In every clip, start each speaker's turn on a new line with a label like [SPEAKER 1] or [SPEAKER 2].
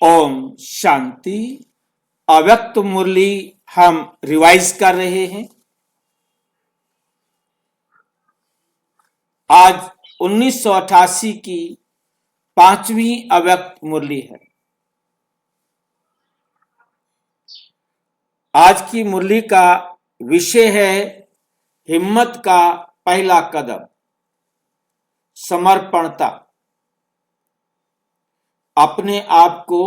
[SPEAKER 1] ओम शांति। अव्यक्त मुरली हम रिवाइज कर रहे हैं। आज 1988 की 5वीं अव्यक्त मुरली है। आज की मुरली का विषय है हिम्मत का पहला कदम, समर्पणता। अपने आप को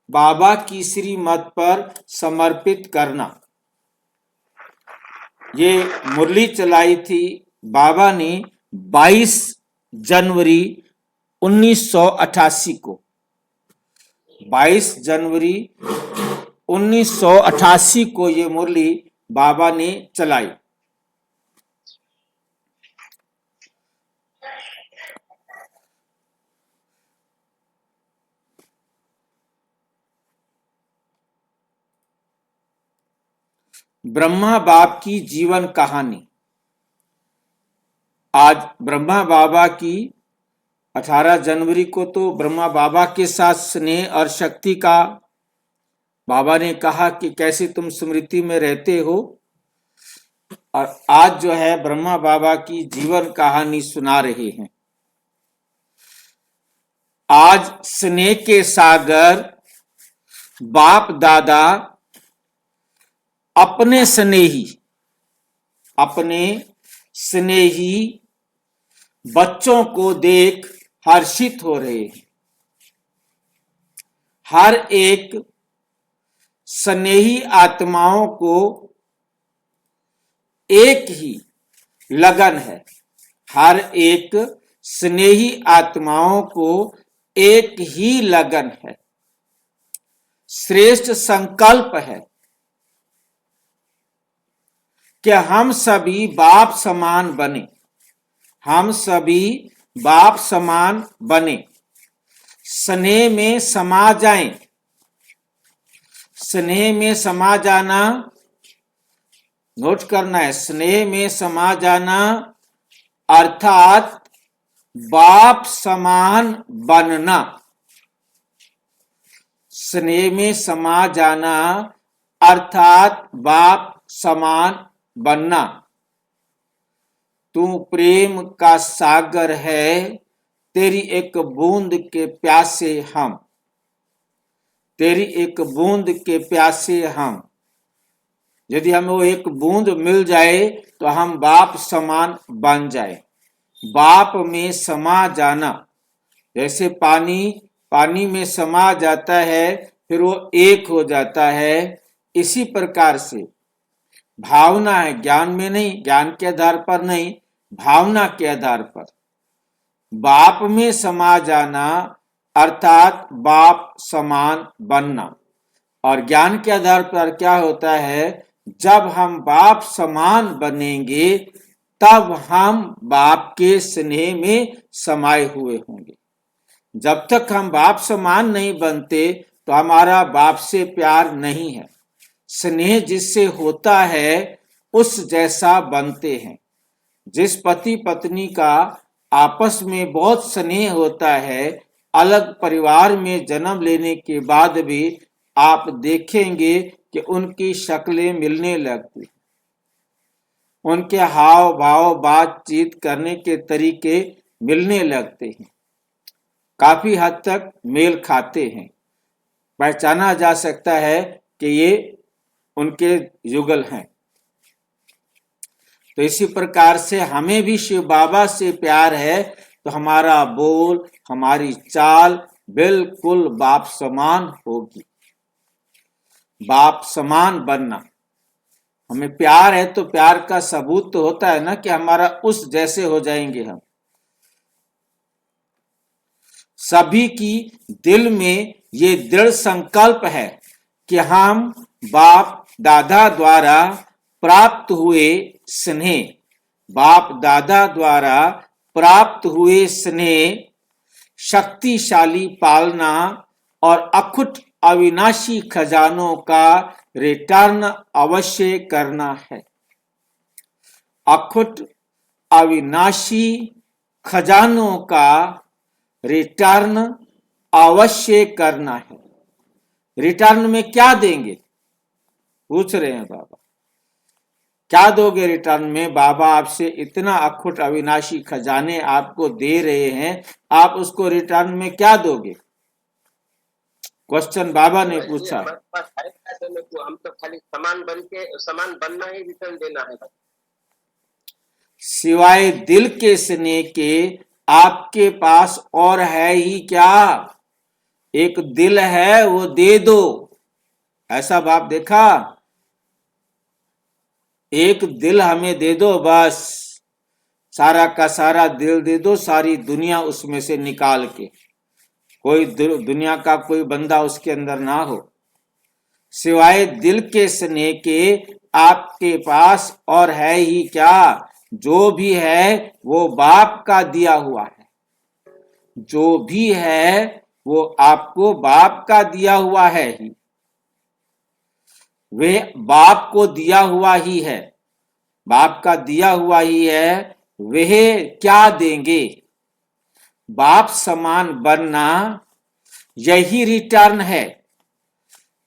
[SPEAKER 1] बाबा की श्रीमत पर समर्पित करना। ये मुरली चलाई थी बाबा ने 22 जनवरी 1988 को। 22 जनवरी 1988 को ये मुरली बाबा ने चलाई। ब्रह्मा बाप की जीवन कहानी। आज ब्रह्मा बाबा की 18 जनवरी को तो ब्रह्मा बाबा के साथ स्नेह और शक्ति का बाबा ने कहा कि कैसे तुम स्मृति में रहते हो, और आज जो है ब्रह्मा बाबा की जीवन कहानी सुना रहे हैं। आज स्नेह के सागर बाप दादा अपने स्नेही बच्चों को देख हर्षित हो रहे हैं। हर एक स्नेही आत्माओं को एक ही लगन है। हर एक स्नेही आत्माओं को एक ही लगन है। श्रेष्ठ संकल्प है कि हम सभी बाप समान बने। हम सभी बाप समान बने, स्नेह में समा जाएं। स्नेह में समा जाना नोट करना है। स्नेह में समा जाना अर्थात बाप समान बनना। स्नेह में समा जाना अर्थात बाप समान बनना। तू प्रेम का सागर है, तेरी एक बूंद के प्यासे हम। तेरी एक बूंद के प्यासे हम। यदि हमें वो एक बूंद मिल जाए तो हम बाप समान बन जाए। बाप में समा जाना, जैसे पानी में समा जाता है फिर वो एक हो जाता है, इसी प्रकार से भावना है, ज्ञान में नहीं, ज्ञान के आधार पर नहीं, भावना के आधार पर बाप में समा जाना अर्थात बाप समान बनना। और ज्ञान के आधार पर क्या होता है, जब हम बाप समान बनेंगे तब हम बाप के स्नेह में समाये हुए होंगे। जब तक हम बाप समान नहीं बनते तो हमारा बाप से प्यार नहीं है। स्नेह जिससे होता है उस जैसा बनते हैं। जिस पति पत्नी का आपस में बहुत स्नेह होता है, अलग परिवार में जन्म लेने के बाद भी आप देखेंगे कि उनकी शक्लें मिलने लगती, उनके हाव भाव बातचीत करने के तरीके मिलने लगते हैं, काफी हद तक मेल खाते हैं। पहचाना जा सकता है कि ये उनके युगल हैं। तो इसी प्रकार से हमें भी शिव बाबा से प्यार है तो हमारा बोल, हमारी चाल बिल्कुल बाप समान होगी। बाप समान बनना, हमें प्यार है तो प्यार का सबूत तो होता है ना कि हमारा उस जैसे हो जाएंगे हम। सभी की दिल में ये दृढ़ संकल्प है कि हम बाप दादा द्वारा प्राप्त हुए स्नेह, बाप दादा द्वारा प्राप्त हुए स्नेह, शक्तिशाली पालना और अखुट अविनाशी खजानों का रिटर्न अवश्य करना है। अखुट अविनाशी खजानों का रिटर्न अवश्य करना है। रिटर्न में क्या देंगे, पूछ रहे हैं बाबा। क्या दोगे रिटर्न में? बाबा आपसे इतना अखुट अविनाशी खजाने आपको दे रहे हैं, आप उसको रिटर्न में क्या दोगे? क्वेश्चन बाबा ने पूछा।
[SPEAKER 2] हम तो खाली सामान बनना ही रिटर्न देना है।
[SPEAKER 1] सिवाय दिल के स्नेह के आपके पास और है ही क्या? एक दिल है वो दे दो, ऐसा बाप देखा? एक दिल हमें दे दो, बस सारा का सारा दिल दे दो, सारी दुनिया उसमें से निकाल के, कोई दुनिया का कोई बंदा उसके अंदर ना हो। सिवाय दिल के स्नेह के आपके पास और है ही क्या? जो भी है वो बाप का दिया हुआ है, जो भी है वो आपको बाप का दिया हुआ है ही, वे बाप को दिया हुआ ही है, बाप का दिया हुआ ही है। वह क्या देंगे? बाप समान बनना यही रिटर्न है।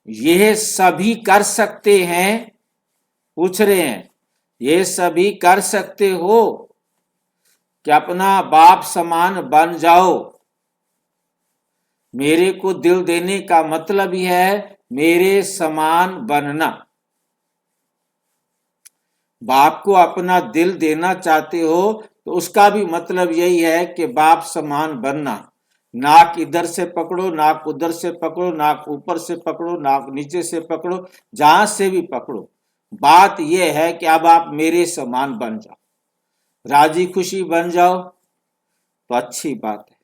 [SPEAKER 1] यह सभी कर सकते हैं, पूछ रहे हैं, ये सभी कर सकते हो कि अपना बाप समान बन जाओ? मेरे को दिल देने का मतलब ही है मेरे समान बनना। बाप को अपना दिल देना चाहते हो तो उसका भी मतलब यही है कि बाप समान बनना। नाक इधर से पकड़ो, नाक उधर से पकड़ो, नाक ऊपर से पकड़ो, नाक नीचे से पकड़ो, जहां से भी पकड़ो, बात यह है कि अब आप मेरे समान बन जाओ, राजी खुशी बन जाओ तो अच्छी बात है।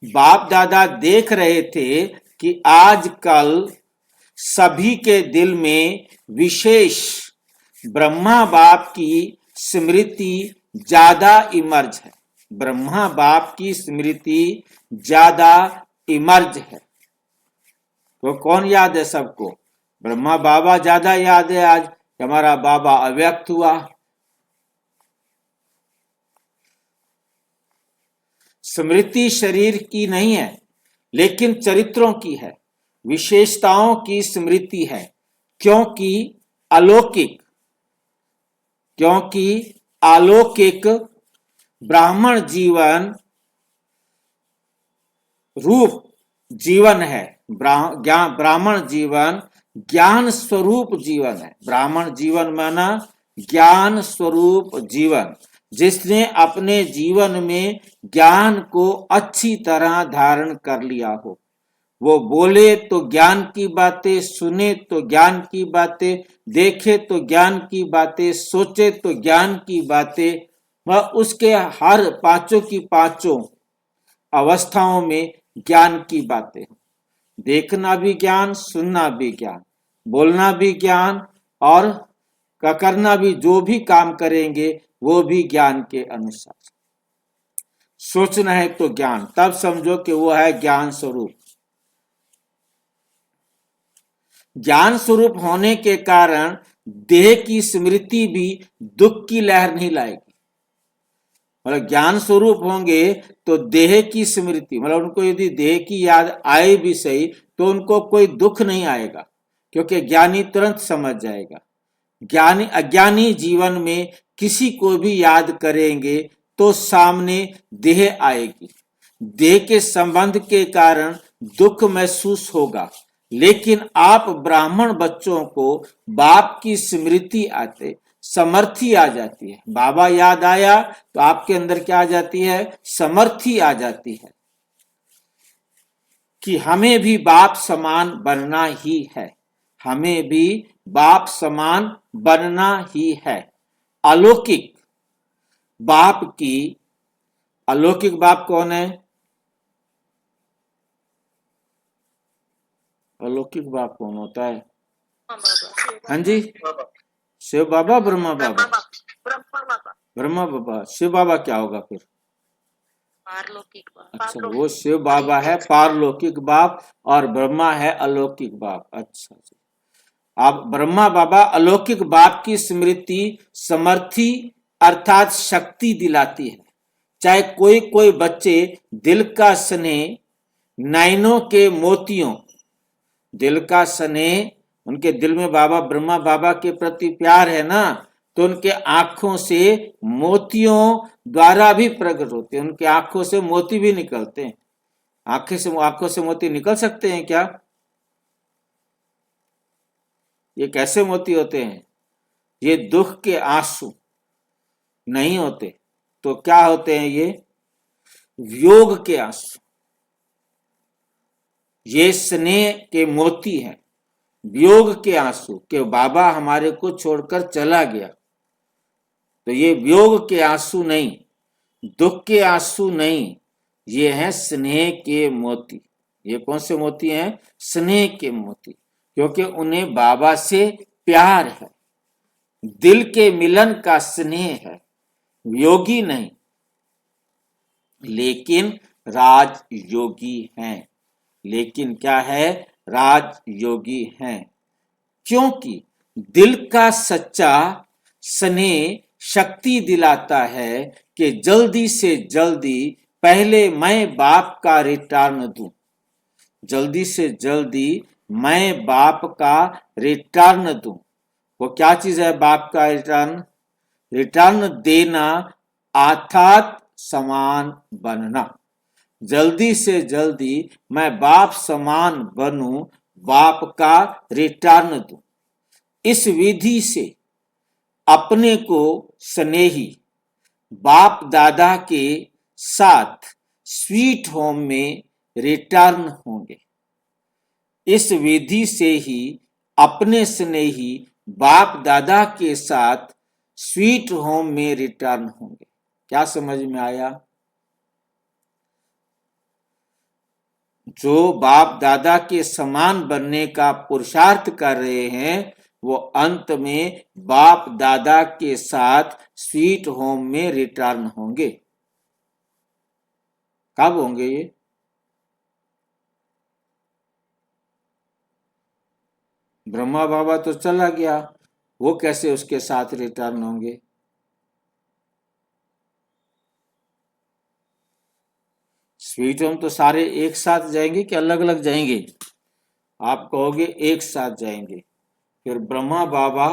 [SPEAKER 1] बाप दादा देख रहे थे कि आजकल सभी के दिल में विशेष ब्रह्मा बाप की स्मृति ज्यादा इमर्ज है, ब्रह्मा बाप की स्मृति ज्यादा इमर्ज है। तो कौन याद है सबको? ब्रह्मा बाबा ज्यादा याद है आज, हमारा बाबा अव्यक्त हुआ। स्मृति शरीर की नहीं है लेकिन चरित्रों की है, विशेषताओं की स्मृति है, क्योंकि अलौकिक, क्योंकि अलौकिक ब्राह्मण जीवन रूप जीवन है। ब्राह्मण जीवन ज्ञान स्वरूप जीवन है। ब्राह्मण जीवन माना ज्ञान स्वरूप जीवन, जिसने अपने जीवन में ज्ञान को अच्छी तरह धारण कर लिया हो। वो बोले तो ज्ञान की बातें, सुने तो ज्ञान की बातें, देखे तो ज्ञान की बातें, सोचे तो ज्ञान की बातें, वह उसके हर पांचों की पांचों अवस्थाओं में ज्ञान की बातें। देखना भी ज्ञान, सुनना भी ज्ञान, बोलना भी ज्ञान, और करना भी, जो भी काम करेंगे वो भी ज्ञान के अनुसार। सोचना है तो ज्ञान, तब समझो कि वो है ज्ञान स्वरूप। ज्ञान स्वरूप होने के कारण देह की स्मृति भी दुख की लहर नहीं लाएगी। मतलब ज्ञान स्वरूप होंगे तो देह की स्मृति, मतलब उनको यदि देह की याद आए भी सही तो उनको कोई दुख नहीं आएगा, क्योंकि ज्ञानी तुरंत समझ जाएगा। ज्ञानी अज्ञानी जीवन में किसी को भी याद करेंगे तो सामने देह आएगी, देह के संबंध के कारण दुख महसूस होगा। लेकिन आप ब्राह्मण बच्चों को बाप की स्मृति आते समर्थी आ जाती है। बाबा याद आया तो आपके अंदर क्या आ जाती है? समर्थी आ जाती है कि हमें भी बाप समान बनना ही है, हमें भी बाप समान बनना ही है। अलौकिक बाप की, अलौकिक बाप कौन है? अलौकिक बाप कौन होता है? हाँ जी, शिव बाबा, ब्रह्मा बाबा? ब्रह्मा बाबा। शिव बाबा क्या होगा फिर?
[SPEAKER 3] पारलौकिक बाप।
[SPEAKER 1] अच्छा, वो शिव बाबा है पारलौकिक बाप और ब्रह्मा है अलौकिक बाप। अच्छा, अब ब्रह्मा बाबा अलौकिक बाप की स्मृति समर्थी अर्थात शक्ति दिलाती है। चाहे कोई कोई बच्चे दिल का स्नेह नैनों के मोतियों दिल का स्नेह, उनके दिल में बाबा ब्रह्मा बाबा के प्रति प्यार है ना, तो उनके आंखों से मोतियों द्वारा भी प्रकट होते हैं, उनके आंखों से मोती भी निकलते हैं। आंखों से मोती निकल सकते हैं क्या? ये कैसे मोती होते हैं? ये दुख के आंसू नहीं होते, तो क्या होते हैं? ये वियोग के आंसू, ये स्नेह के मोती हैं, वियोग के आंसू कि बाबा हमारे को छोड़कर चला गया। तो ये वियोग के आंसू नहीं, दुख के आंसू नहीं, ये हैं स्नेह के मोती। ये कौन से मोती हैं? स्नेह के मोती, क्योंकि उन्हें बाबा से प्यार है, दिल के मिलन का स्नेह है, वियोगी नहीं, लेकिन राजयोगी हैं। लेकिन क्या है? राजयोगी हैं, क्योंकि दिल का सच्चा स्नेह शक्ति दिलाता है कि जल्दी से जल्दी पहले मैं बाप का रिटर्न दूं, जल्दी से जल्दी मैं बाप का रिटर्न दूं। वो क्या चीज है बाप का रिटर्न? रिटर्न देना अर्थात समान बनना। जल्दी से जल्दी मैं बाप समान बनूं, बाप का रिटर्न दूं। इस विधि से अपने को स्नेही बाप दादा के साथ स्वीट होम में रिटर्न होंगे। इस विधि से ही अपने स्नेही बाप दादा के साथ स्वीट होम में रिटर्न होंगे। क्या समझ में आया? जो बाप दादा के समान बनने का पुरुषार्थ कर रहे हैं, वो अंत में बाप दादा के साथ स्वीट होम में रिटर्न होंगे। कब होंगे ये? ब्रह्मा बाबा तो चला गया, वो कैसे उसके साथ रिटर्न होंगे? स्वीट होम तो सारे एक साथ जाएंगे कि अलग अलग जाएंगे? आप कहोगे एक साथ जाएंगे। फिर ब्रह्मा बाबा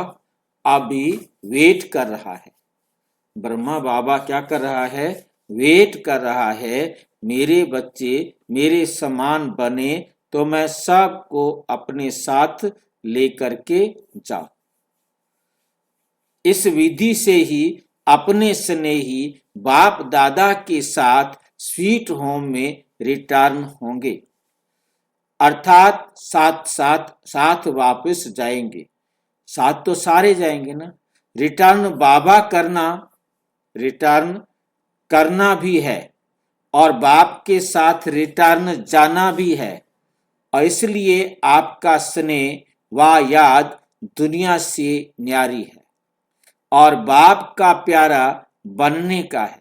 [SPEAKER 1] अभी वेट कर रहा है। ब्रह्मा बाबा क्या कर रहा है? वेट कर रहा है, मेरे बच्चे मेरे समान बने तो मैं सबको अपने साथ लेकर के जाऊं। इस विधि से ही अपने स्नेही बाप दादा के साथ स्वीट होम में रिटर्न होंगे, अर्थात साथ वापस जाएंगे। साथ तो सारे जाएंगे ना। रिटर्न बाबा करना, रिटर्न करना भी है और बाप के साथ रिटर्न जाना भी है, और इसलिए आपका स्नेह व याद दुनिया से न्यारी है और बाप का प्यारा बनने का है।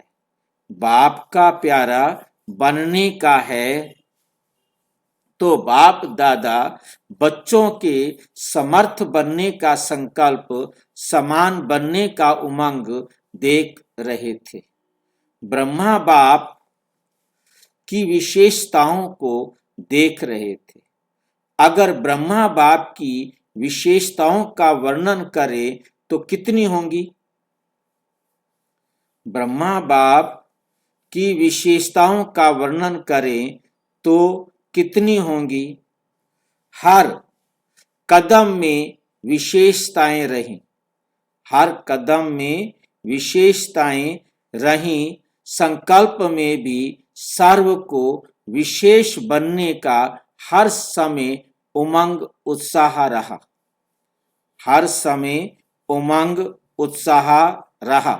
[SPEAKER 1] बाप का प्यारा बनने का है तो बाप दादा बच्चों के समर्थ बनने का संकल्प, समान बनने का उमंग देख रहे थे। ब्रह्मा बाप की विशेषताओं को देख रहे थे। अगर ब्रह्मा बाप की विशेषताओं का वर्णन करें तो कितनी होंगी? ब्रह्मा बाप की विशेषताओं का वर्णन करें तो कितनी होंगी? हर कदम में विशेषताएं रहीं, हर कदम में विशेषताएं रहीं। संकल्प में भी सर्व को विशेष बनने का हर समय उमंग उत्साह रहा, हर समय उमंग उत्साह रहा।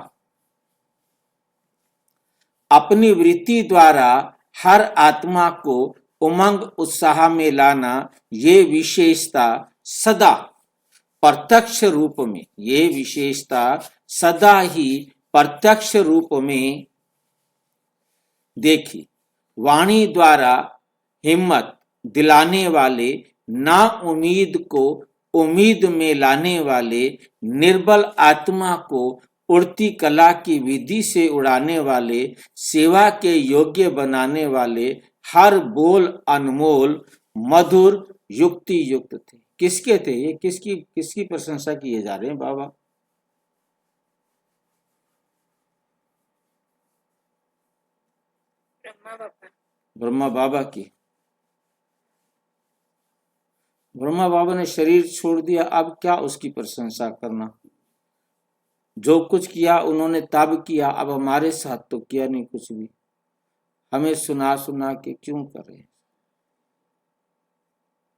[SPEAKER 1] अपनी वृत्ति द्वारा हर आत्मा को उमंग उत्साह में लाना, ये विशेषता सदा प्रत्यक्ष रूप में, ये विशेषता सदा ही प्रत्यक्ष रूप में देखी। वाणी द्वारा हिम्मत दिलाने वाले, ना उम्मीद को उम्मीद में लाने वाले, निर्बल आत्मा को उड़ती कला की विधि से उड़ाने वाले, सेवा के योग्य बनाने वाले, हर बोल अनमोल मधुर युक्ति युक्त थे। किसके थे ये? किसकी किसकी प्रशंसा किए जा रहे हैं बाबा?
[SPEAKER 3] ब्रह्मा बाबा।
[SPEAKER 1] ब्रह्मा बाबा की। ब्रह्मा बाबा ने शरीर छोड़ दिया, अब क्या उसकी प्रशंसा करना? जो कुछ किया उन्होंने तब किया, अब हमारे साथ तो किया नहीं कुछ भी, हमें सुना सुना के क्यों कर रहे हैं?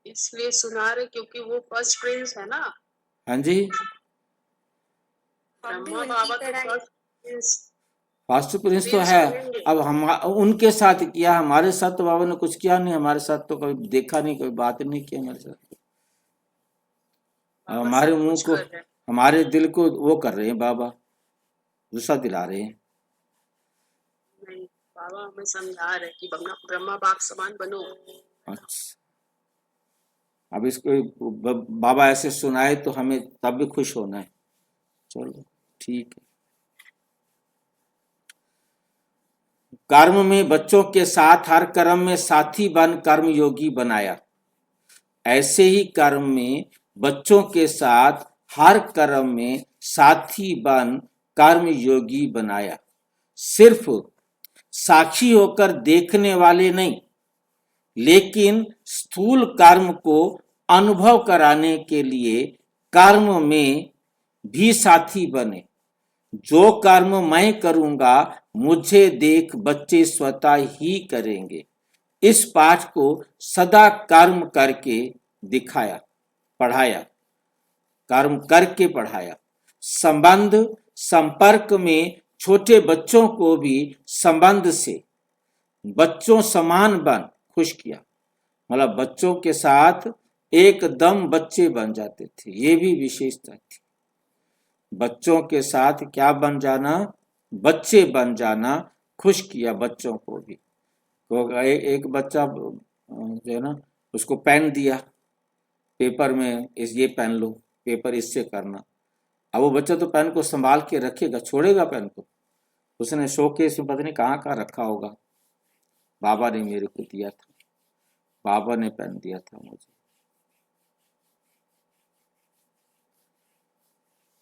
[SPEAKER 4] इसलिए सुना रहे क्योंकि वो फर्स्ट प्रिंस है ना।
[SPEAKER 1] हाँ जी,
[SPEAKER 3] हम भी
[SPEAKER 4] ब्रह्मा
[SPEAKER 3] उनकी
[SPEAKER 4] बाबा तो
[SPEAKER 3] तरह
[SPEAKER 4] फर्स्ट प्रिंस।
[SPEAKER 1] फास्ट प्रिंस तो
[SPEAKER 4] प्रिंस
[SPEAKER 1] है।
[SPEAKER 4] बनेंगे।
[SPEAKER 1] अब हम उनके साथ किया, हमारे साथ तो बाबा ने कुछ किया नहीं, हमारे साथ तो कभी देखा नहीं, कोई बात नहीं की हमारे साथ। अब
[SPEAKER 4] बाबा
[SPEAKER 1] हमारे
[SPEAKER 4] सब
[SPEAKER 1] मुंह
[SPEAKER 4] कुछ
[SPEAKER 1] को,
[SPEAKER 4] कर रहे हैं।
[SPEAKER 1] हमारे दिल को वो कर रहे हैं बाबा, गुस्सा दिला रहे हैं।
[SPEAKER 4] नहीं, बाबा हमें समझा रहे हैं कि ब्रह्मा बाप समान बनो।
[SPEAKER 1] अच्छा, अब इसको बाबा ऐसे सुनाए तो हमें तब भी खुश होना है। चलो ठीक है। कर्म में बच्चों के साथ हर कर्म में साथी बन कर्म योगी बनाया। ऐसे ही कर्म में बच्चों के साथ हर कर्म में साथी बन कर्म योगी बनाया। सिर्फ साक्षी होकर देखने वाले नहीं, लेकिन स्थूल कर्म को अनुभव कराने के लिए कर्म में भी साथी बने। जो कर्म मैं करूंगा मुझे देख बच्चे स्वतः ही करेंगे। इस पाठ को सदा कर्म करके दिखाया, पढ़ाया, कर्म करके पढ़ाया। संबंध संपर्क में छोटे बच्चों को भी संबंध से बच्चों समान बन खुश किया। मतलब बच्चों के साथ एकदम बच्चे बन जाते थे, ये भी विशेषता थी। बच्चों के साथ क्या बन जाना? बच्चे बन जाना। खुश किया बच्चों को भी। तो एक बच्चा जो है ना, उसको पेन दिया, पेपर में ये पेन लो, पेपर इससे करना। अब वो बच्चा तो पेन को संभाल के रखेगा, छोड़ेगा पेन को? उसने शोकेस में पता नहीं कहाँ कहाँ रखा होगा। बाबा ने मेरे को दिया था, बाबा ने पेन दिया था मुझे,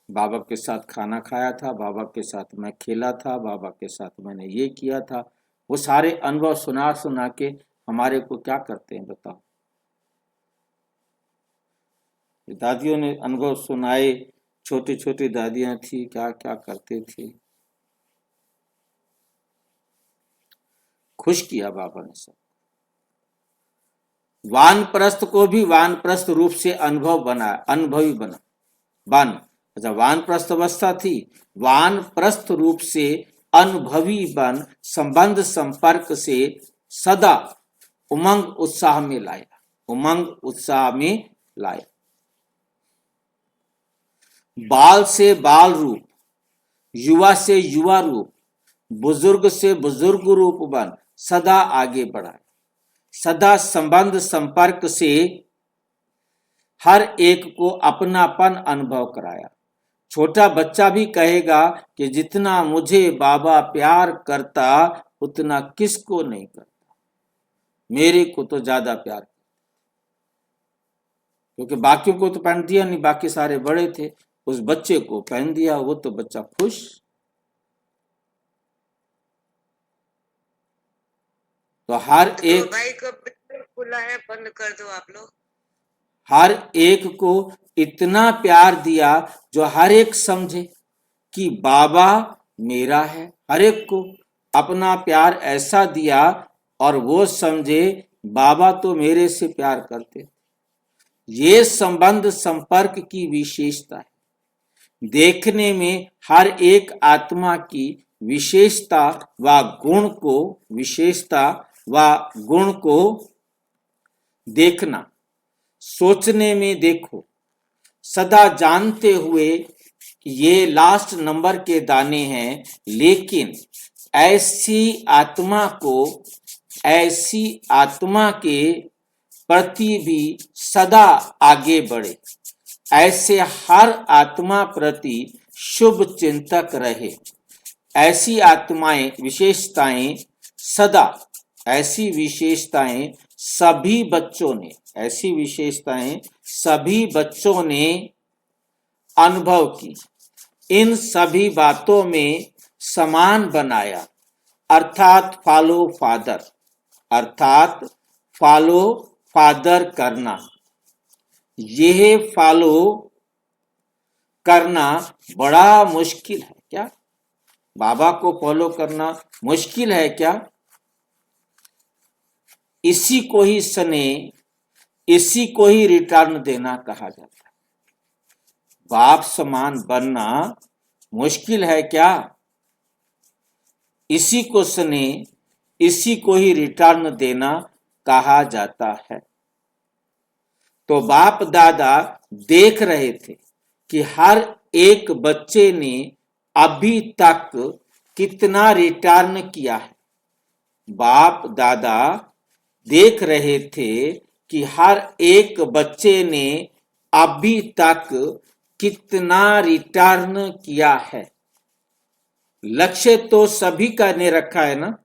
[SPEAKER 1] बाबा के साथ खाना खाया था, बाबा के साथ मैं खेला था, बाबा के साथ मैंने ये किया था। वो सारे अनुभव सुना सुना के हमारे को क्या करते हैं बताओ? दादियों ने अनुभव सुनाए, छोटी छोटी दादियां थी, क्या क्या करते थे। खुश किया बाबा ने सब। वानप्रस्थ को भी वानप्रस्थ रूप से अनुभव बनाया, अनुभवी बना। अच्छा, वानप्रस्थ अवस्था थी, वानप्रस्थ रूप से अनुभवी बन संबंध संपर्क से सदा उमंग उत्साह में लाया, उमंग उत्साह में लाया। बाल से बाल रूप, युवा से युवा रूप, बुजुर्ग से बुजुर्ग रूप बन सदा आगे बढ़ाया। सदा संबंध संपर्क से हर एक को अपनापन अनुभव कराया। छोटा बच्चा भी कहेगा कि जितना मुझे बाबा प्यार करता उतना किसको नहीं करता, मेरे को तो ज्यादा प्यार करता। क्योंकि बाकियों को तो पहन दिया नहीं, बाकी सारे बड़े थे, उस बच्चे को पहन दिया, वो तो बच्चा खुश। तो हर एक,
[SPEAKER 5] भाई को खुला है, बंद कर दो आप लोग।
[SPEAKER 1] हर एक को इतना प्यार दिया जो हर एक समझे कि बाबा मेरा है। हर एक को अपना प्यार ऐसा दिया और वो समझे बाबा तो मेरे से प्यार करते। ये संबंध संपर्क की विशेषता है। देखने में हर एक आत्मा की विशेषता व गुण को, विशेषता व गुण को देखना, सोचने में देखो, सदा जानते हुए कि ये लास्ट नंबर के दाने हैं, लेकिन ऐसी आत्मा को, ऐसी आत्मा के प्रति भी सदा आगे बढ़े। ऐसे हर आत्मा प्रति शुभ चिंतक रहे। ऐसी आत्माएं, विशेषताएं सदा, ऐसी विशेषताएं सभी बच्चों ने, ऐसी विशेषताएं सभी बच्चों ने अनुभव की। इन सभी बातों में समान बनाया, अर्थात फॉलो फादर, अर्थात फॉलो फादर करना। यह फॉलो करना बड़ा मुश्किल है क्या? बाबा को फॉलो करना मुश्किल है क्या? इसी को ही स्नेह, इसी को ही रिटर्न देना कहा जाता है। बाप समान बनना मुश्किल है क्या? इसी को स्नेह, इसी को ही रिटर्न देना कहा जाता है। तो बाप दादा देख रहे थे कि हर एक बच्चे ने अभी तक कितना रिटर्न किया है। बाप दादा देख रहे थे कि हर एक बच्चे ने अभी तक कितना रिटर्न किया है। लक्ष्य तो सभी का ने रखा है ना,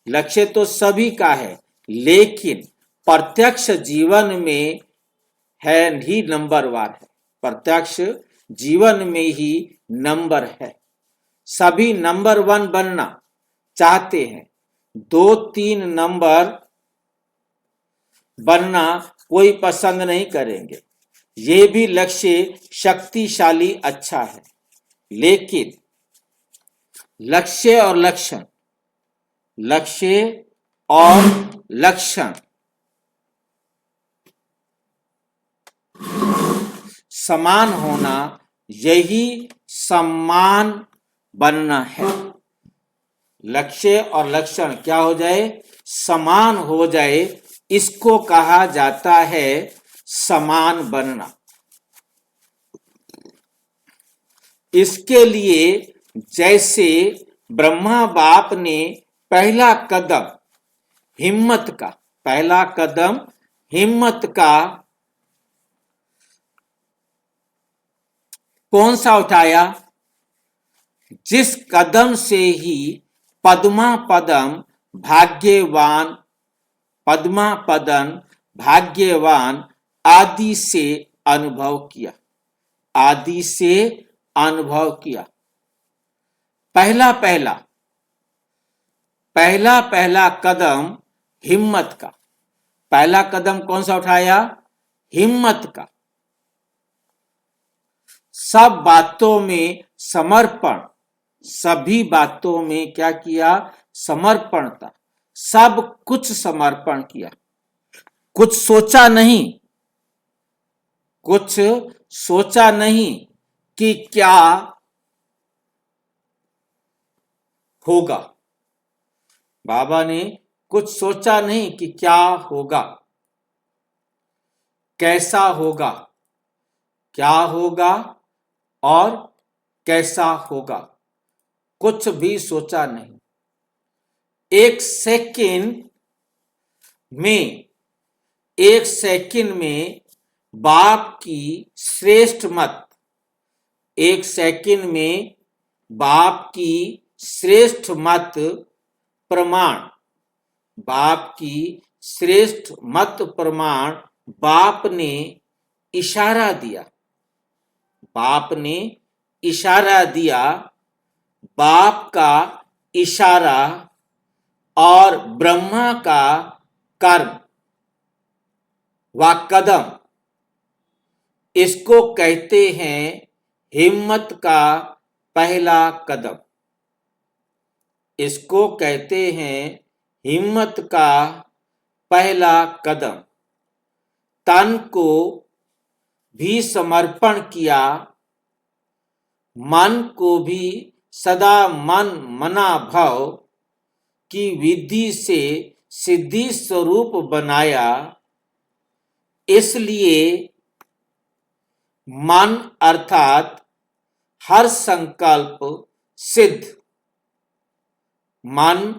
[SPEAKER 1] लक्ष्य तो सभी का है, लेकिन प्रत्यक्ष जीवन में है ही नंबरवार है, प्रत्यक्ष जीवन में ही नंबर है। सभी नंबर 1 बनना चाहते हैं, 2-3 नंबर बनना कोई पसंद नहीं करेंगे। ये भी लक्ष्य शक्तिशाली अच्छा है, लेकिन लक्ष्य और लक्षण, लक्ष्य और लक्षण समान होना, यही सम्मान बनना है। लक्ष्य और लक्षण क्या हो जाए? समान हो जाए, इसको कहा जाता है समान बनना। इसके लिए जैसे ब्रह्मा बाप ने पहला कदम हिम्मत का, पहला कदम हिम्मत का कौन सा उठाया? जिस कदम से ही पद्मा पदम भाग्यवान, पद्मा पदम भाग्यवान आदि से अनुभव किया, आदि से अनुभव किया। पहला पहला पहला पहला कदम हिम्मत का, पहला कदम कौन सा उठाया? हिम्मत का। सब बातों में समर्पण, सभी बातों में क्या किया? समर्पण था। सब कुछ समर्पण किया, कुछ सोचा नहीं, कुछ सोचा नहीं कि क्या होगा। बाबा ने कुछ सोचा नहीं कि क्या होगा, कैसा होगा, क्या होगा और कैसा होगा, कुछ भी सोचा नहीं। एक सेकंड में बाप की श्रेष्ठ मत, एक सेकंड में बाप की श्रेष्ठ मत प्रमाण, बाप की श्रेष्ठ मत प्रमाण बाप ने इशारा दिया, बाप ने इशारा दिया। बाप का इशारा और ब्रह्मा का कर्म व कदम, इसको कहते हैं हिम्मत का पहला कदम, इसको कहते हैं हिम्मत का पहला कदम। तन को भी समर्पण किया, मन को भी सदा मन मना भाव की विधि से सिद्धि स्वरूप बनाया। इसलिए मन अर्थात हर संकल्प सिद्ध, मन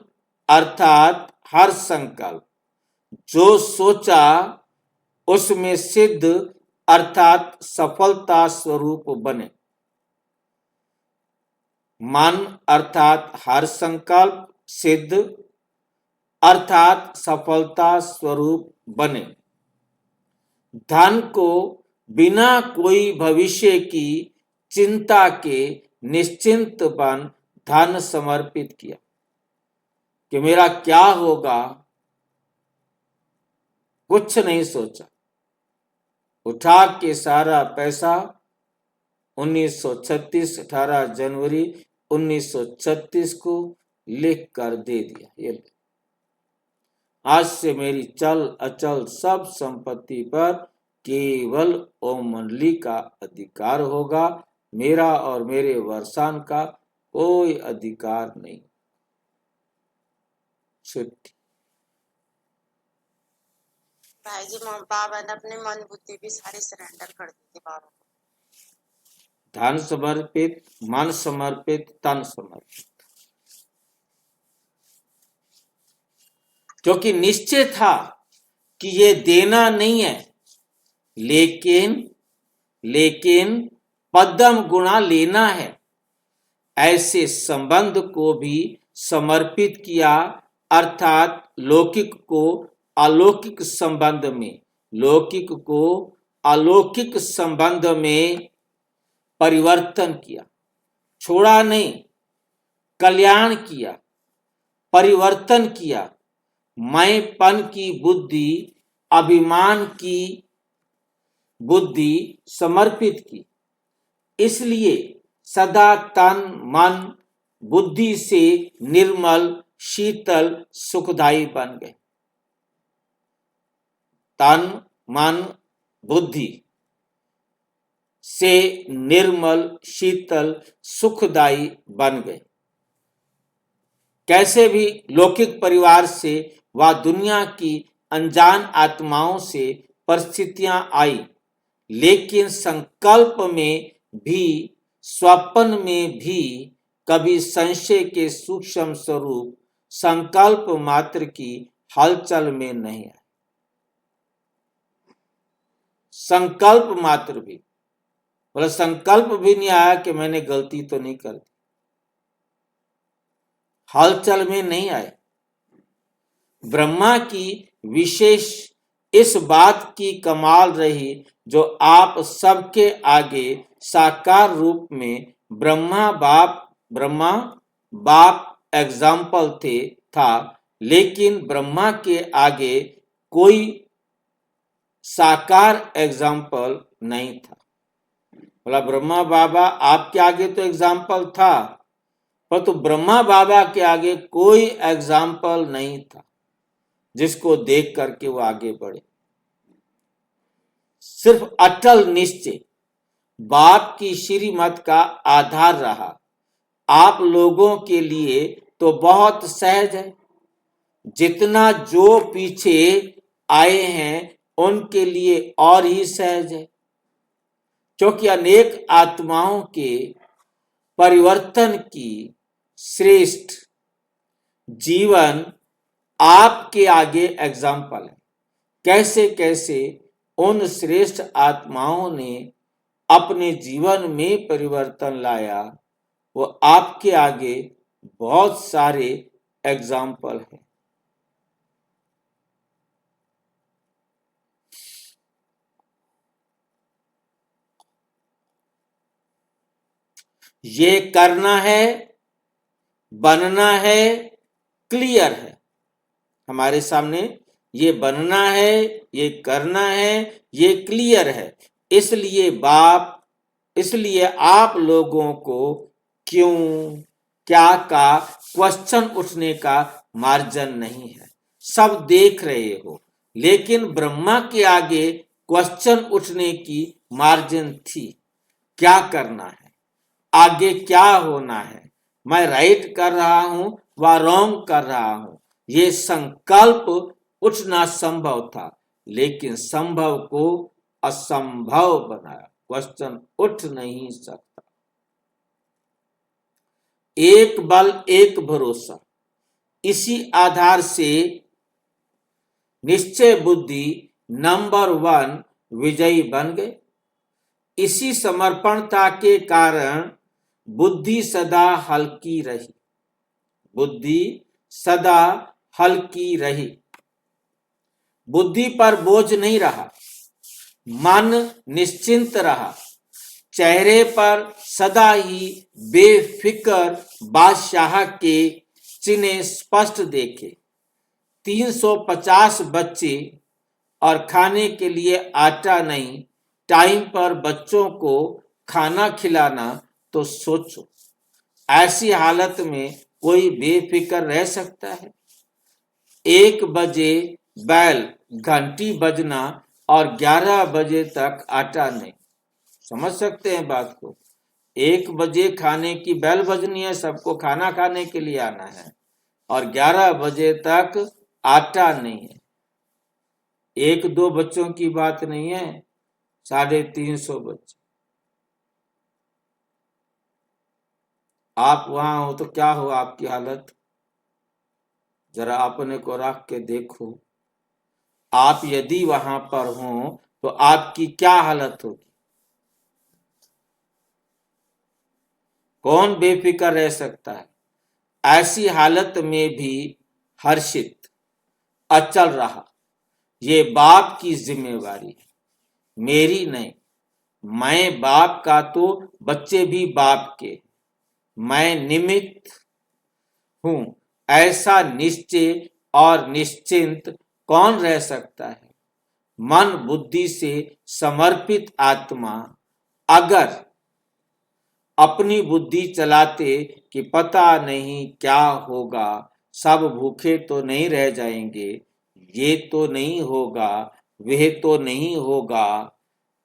[SPEAKER 1] अर्थात हर संकल्प जो सोचा उसमें सिद्ध अर्थात सफलता स्वरूप बने। मन अर्थात हर संकल्प सिद्ध अर्थात सफलता स्वरूप बने। धन को बिना कोई भविष्य की चिंता के निश्चिंत बन धन समर्पित किया कि मेरा क्या होगा, कुछ नहीं सोचा। उठा के सारा पैसा 1936 18 जनवरी 1936 को लिख कर दे दिया। ये आज से मेरी चल अचल सब संपत्ति पर केवल ओम मंडली का अधिकार होगा, मेरा और मेरे वर्षान का कोई अधिकार नहीं। छुट्टी।
[SPEAKER 5] भाई जी बाबा ने अपनी मन बुद्धि भी सारी सरेंडर कर दी थी बाबा को।
[SPEAKER 1] धन समर्पित, मन समर्पित, तन समर्पित, क्योंकि निश्चय था कि ये देना नहीं है, लेकिन पद्म गुणा लेना है। ऐसे संबंध को भी समर्पित किया, अर्थात लौकिक को अलौकिक संबंध में, लौकिक को अलौकिक संबंध में परिवर्तन किया। छोड़ा नहीं, कल्याण किया, परिवर्तन किया। मैंपन की बुद्धि, अभिमान की बुद्धि समर्पित की। इसलिए सदा तन मन बुद्धि से निर्मल, शीतल, सुखदायी बन गए। तन मन बुद्धि से निर्मल, शीतल, सुखदायी बन गए। कैसे भी लौकिक परिवार से व दुनिया की अनजान आत्माओं से परिस्थितियां आई, लेकिन संकल्प में भी, स्वप्न में भी कभी संशय के सूक्ष्म स्वरूप संकल्प मात्र की हलचल में नहीं आए। संकल्प मात्र भी, बोला संकल्प भी नहीं आया कि मैंने गलती तो नहीं कर दी, हलचल में नहीं आए। ब्रह्मा की विशेष इस बात की कमाल रही, जो आप सबके आगे साकार रूप में ब्रह्मा बाप एग्जाम्पल था, लेकिन ब्रह्मा के आगे कोई साकार एग्जाम्पल नहीं था। बोला ब्रह्मा बाबा आपके आगे तो एग्जाम्पल था, पर तो ब्रह्मा बाबा के आगे कोई एग्जाम्पल नहीं था जिसको देख करके वो आगे बढ़े। सिर्फ अटल निश्चय बाप की श्रीमत का आधार रहा। आप लोगों के लिए तो बहुत सहज है, जितना जो पीछे आए हैं उनके लिए और ही सहज है, क्योंकि अनेक आत्माओं के परिवर्तन की श्रेष्ठ जीवन आपके आगे एग्जाम्पल है। कैसे कैसे उन श्रेष्ठ आत्माओं ने अपने जीवन में परिवर्तन लाया, वो आपके आगे बहुत सारे एग्जाम्पल हैं। ये करना है, बनना है, क्लियर है हमारे सामने। ये बनना है, ये करना है, ये क्लियर है। इसलिए आप लोगों को क्यों, क्या का क्वेश्चन उठने का मार्जिन नहीं है। सब देख रहे हो, लेकिन ब्रह्मा के आगे क्वेश्चन उठने की मार्जिन थी। क्या करना है, आगे क्या होना है, मैं राइट कर रहा हूं व रॉन्ग कर रहा हूं, ये संकल्प उठना संभव था, लेकिन संभव को असंभव बनाया। क्वेश्चन उठ नहीं सकता। एक बल एक भरोसा, इसी आधार से निश्चय बुद्धि नंबर 1 विजयी बन गए। इसी समर्पणता के कारण बुद्धि सदा हल्की रही। बुद्धि सदा हल्की रही। बुद्धि पर बोझ नहीं रहा, मन निश्चिंत रहा। चेहरे पर सदा ही बेफिक्र बादशाह के चिन्ह स्पष्ट देखे। 350 बच्चे और खाने के लिए आटा नहीं, टाइम पर बच्चों को खाना खिलाना, तो सोचो ऐसी हालत में कोई बेफिक्र रह सकता है? 1 बजे बैल घंटी बजना और 11 बजे तक आटा नहीं। समझ सकते हैं बात को? 1 बजे खाने की बैल बजनी है, सबको खाना खाने के लिए आना है, और 11 बजे तक आटा नहीं है। 1-2 बच्चों की बात नहीं है, 350 बच्चे। आप वहां हो तो क्या हो आपकी हालत? जरा अपने को रख के देखो। आप यदि वहां पर हो तो आपकी क्या हालत होगी? कौन बेफिक्र रह सकता है? ऐसी हालत में भी हर्षित अचल रहा। ये बाप की जिम्मेवारी है, मेरी नहीं। मैं बाप का तो बच्चे भी बाप के, मैं निमित्त हूं। ऐसा निश्चय और निश्चिंत कौन रह सकता है? मन बुद्धि से समर्पित आत्मा अगर अपनी बुद्धि चलाते कि पता नहीं क्या होगा, सब भूखे तो नहीं रह जाएंगे, ये तो नहीं होगा, वह तो नहीं होगा,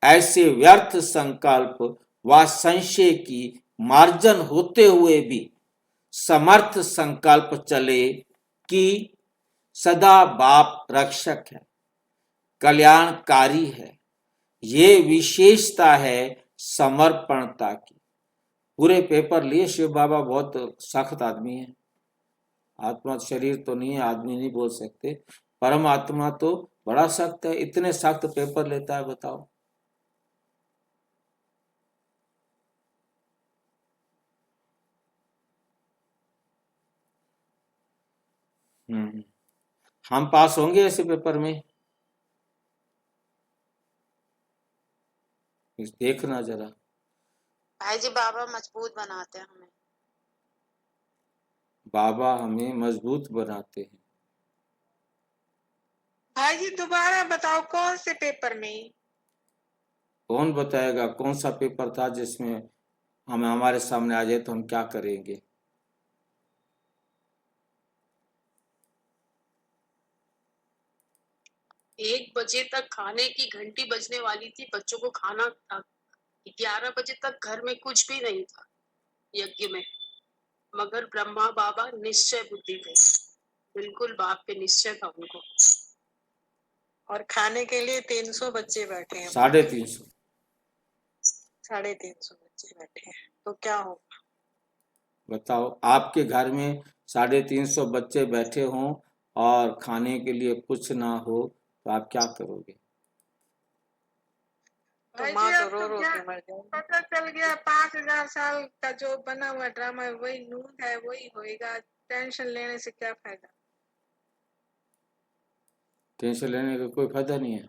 [SPEAKER 1] ऐसे व्यर्थ संकल्प व संशय की मार्जन होते हुए भी समर्थ संकल्प चले कि सदा बाप रक्षक है, कल्याणकारी है। ये विशेषता है समर्पणता की। पूरे पेपर लिए शिव बाबा बहुत सख्त आदमी है। आत्मा शरीर तो नहीं है, आदमी नहीं बोल सकते। परमात्मा तो बड़ा सख्त है। इतने सख्त पेपर लेता है, बताओ। हम पास होंगे ऐसे पेपर में? देखना जरा।
[SPEAKER 5] भाई जी बाबा मजबूत बनाते हैं हमें।
[SPEAKER 1] बाबा हमें मजबूत बनाते हैं।
[SPEAKER 4] भाई जी दोबारा बताओ कौन से पेपर में?
[SPEAKER 1] कौन बताएगा कौन सा पेपर था जिसमें हम हमारे सामने आ जाए तो हम क्या करेंगे?
[SPEAKER 4] 1 बजे तक खाने की घंटी बजने वाली थी, बच्चों को खाना था। 11 बजे तक घर में कुछ भी नहीं था यज्ञ में, मगर ब्रह्मा बाबा निश्चय बुद्धि थे, बिल्कुल बाप पे निश्चय था उनको। और खाने के लिए 300 बच्चे बैठे हैं।
[SPEAKER 1] 350।
[SPEAKER 4] 350 बच्चे बैठे हैं, तो क्या होगा?
[SPEAKER 1] बताओ, आपके घर में 350 बच्चे बैठे हों और खाने के लिए कुछ ना हो तो आप क्या करोगे?
[SPEAKER 4] तो माँ तो रो रो के मर जाएगी। पता चल गया 5000 साल का जो बना हुआ ड्रामा है वही नून है, वही होएगा। टेंशन लेने से क्या फायदा?
[SPEAKER 1] टेंशन लेने का कोई फायदा नहीं है।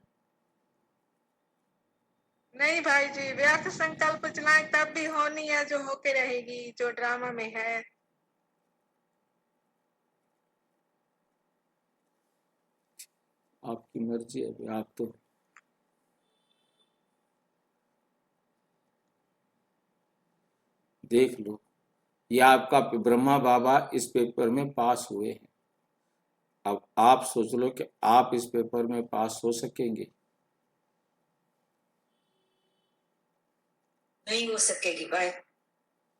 [SPEAKER 4] नहीं भाई जी, व्यर्थ संकल्प चलाएं तब भी होनी है जो होके रहेगी, जो ड्रामा में है।
[SPEAKER 1] आपकी मर्जी है, आप तो देख लो। ये आपका ब्रह्मा बाबा इस पेपर में पास हुए हैं। अब आप सोच लो कि आप इस पेपर में पास हो सकेंगे?
[SPEAKER 6] नहीं हो सकेगी भाई।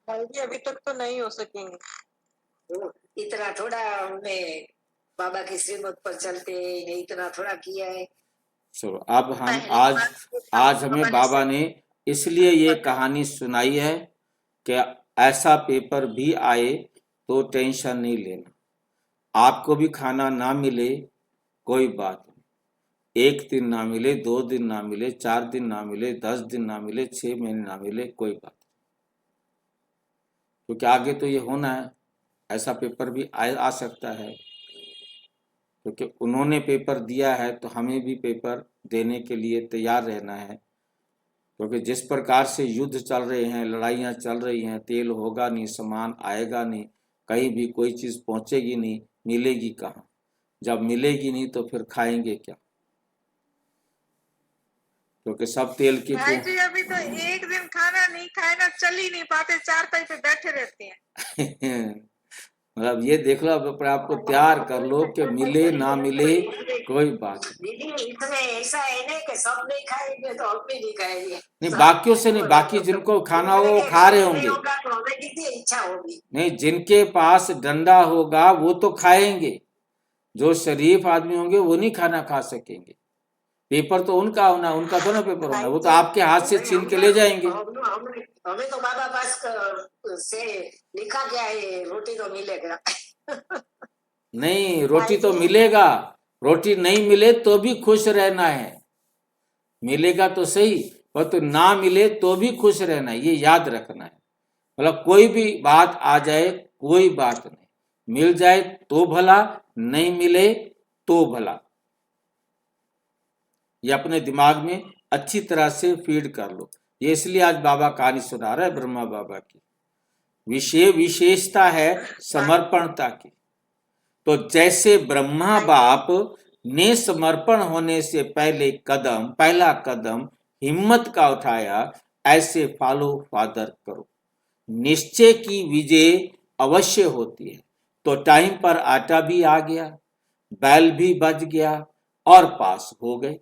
[SPEAKER 4] भाई जी अभी तक तो नहीं हो सकेंगे।
[SPEAKER 6] तो इतना थोड़ा हमने बाबा की श्रीमत पर चलते नहीं, इतना थोड़ा किया है।
[SPEAKER 1] चलो, अब हम आज हमें बाबा ने इसलिए ये कहानी सुनाई है कि ऐसा पेपर भी आए तो टेंशन नहीं लेना। आपको भी खाना ना मिले कोई बात नहीं। 1 दिन ना मिले, 2 दिन ना मिले, 4 दिन ना मिले, 10 दिन ना मिले, 6 महीने ना मिले, कोई बात नहीं। क्योंकि आगे तो ये होना है। ऐसा पेपर भी आ सकता है। क्योंकि उन्होंने पेपर दिया है तो हमें भी पेपर देने के लिए तैयार रहना है। क्योंकि जिस प्रकार से युद्ध चल रहे हैं, लड़ाइयाँ चल रही हैं, तेल होगा नहीं, सामान आएगा नहीं, कहीं भी कोई चीज़ पहुँचेगी नहीं, मिलेगी कहाँ? जब मिलेगी नहीं तो फिर खाएंगे क्या? क्योंकि सब तेल की
[SPEAKER 7] भाई जी अभी तो एक दिन खाना नहीं खाए ना, चल ही नहीं पाते, चारपाई पे बैठे रहते हैं।
[SPEAKER 1] मतलब ये देख लो, अब अपने आप को तैयार कर लो कि मिले ना मिले कोई बात नहीं।
[SPEAKER 6] दीदी इसमें ऐसा है ना कि सब नहीं खाएंगे तो हम भी नहीं खाएंगे।
[SPEAKER 1] नहीं, बाकियों से नहीं, बाकी जिनको खाना हो वो खा रहे होंगे।
[SPEAKER 6] होगा तो हमें कितनी इच्छा होगी।
[SPEAKER 1] नहीं, जिनके पास डंडा होगा वो तो खाएंगे, जो शरीफ आदमी होंगे वो नहीं खाना खा सकेंगे। पेपर तो उनका होना, उनका थोड़ा पेपर होना, वो तो आपके हाथ से छीन के ले जाएंगे।
[SPEAKER 6] हमें तो बाबा पास से लिखा गया है रोटी तो मिलेगा।
[SPEAKER 1] नहीं, रोटी तो मिलेगा, रोटी नहीं मिले तो भी खुश रहना है, मिलेगा तो सही, पर तो ना मिले तो भी खुश रहना है, ये याद रखना है। मतलब कोई भी बात आ जाए कोई बात नहीं, मिल जाए तो भला, नहीं मिले तो भला, ये अपने दिमाग में अच्छी तरह से फीड कर लो। ये इसलिए आज बाबा कहानी सुना रहा है ब्रह्मा बाबा की। विशेषता है समर्पणता की। तो जैसे ब्रह्मा बाप ने समर्पण होने से पहला कदम हिम्मत का उठाया, ऐसे फॉलो फादर करो। निश्चय की विजय अवश्य होती है। तो टाइम पर आटा भी आ गया, बैल भी बज गया और पास हो गए।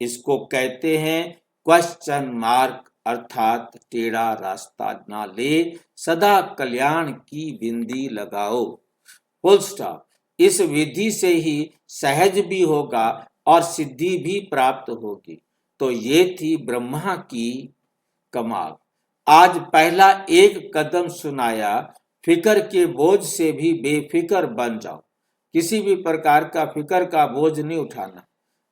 [SPEAKER 1] इसको कहते हैं क्वेश्चन मार्क, अर्थात टेढ़ा रास्ता ना ले, सदा कल्याण की बिंदी लगाओ। Full stop. इस विधि से ही सहज भी होगा और सिद्धि भी प्राप्त होगी। तो ये थी ब्रह्मा की कमाल। आज पहला एक कदम सुनाया, फिकर के बोझ से भी बेफिक्र बन जाओ। किसी भी प्रकार का फिकर का बोझ नहीं उठाना,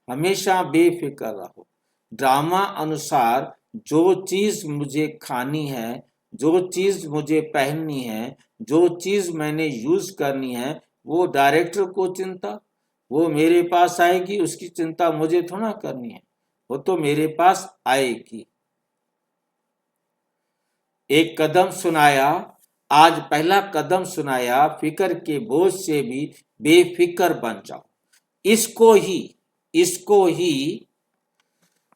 [SPEAKER 1] हमेशा बेफिक्र रहो। ड्रामा अनुसार जो चीज मुझे खानी है, जो चीज मुझे पहननी है, जो चीज मैंने यूज करनी है, वो डायरेक्टर को चिंता, वो मेरे पास आएगी, उसकी चिंता मुझे थोड़ा करनी है, वो तो मेरे पास आएगी। एक कदम सुनाया, आज पहला कदम सुनाया, फिकर के बोझ से भी बेफिक्र बन जाओ। इसको ही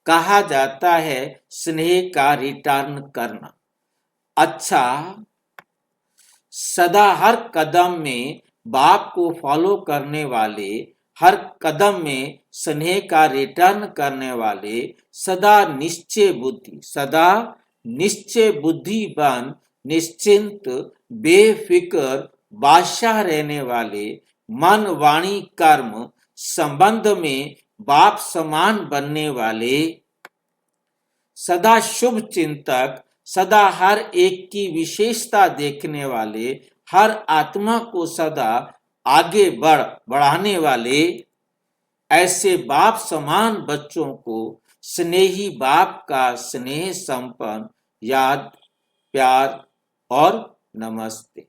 [SPEAKER 1] कहा जाता है स्नेह का रिटर्न करना। अच्छा, सदा हर कदम में बाप को फॉलो करने वाले, हर कदम में स्नेह का रिटर्न करने वाले, सदा निश्चय बुद्धि बन निश्चिंत बेफिक्र बादशाह रहने वाले, मन वाणी कर्म संबंध में बाप समान बनने वाले, सदा शुभ चिंतक, सदा हर एक की विशेषता देखने वाले, हर आत्मा को सदा आगे बढ़ाने वाले, ऐसे बाप समान बच्चों को स्नेही बाप का स्नेह संपन्न याद, प्यार और नमस्ते।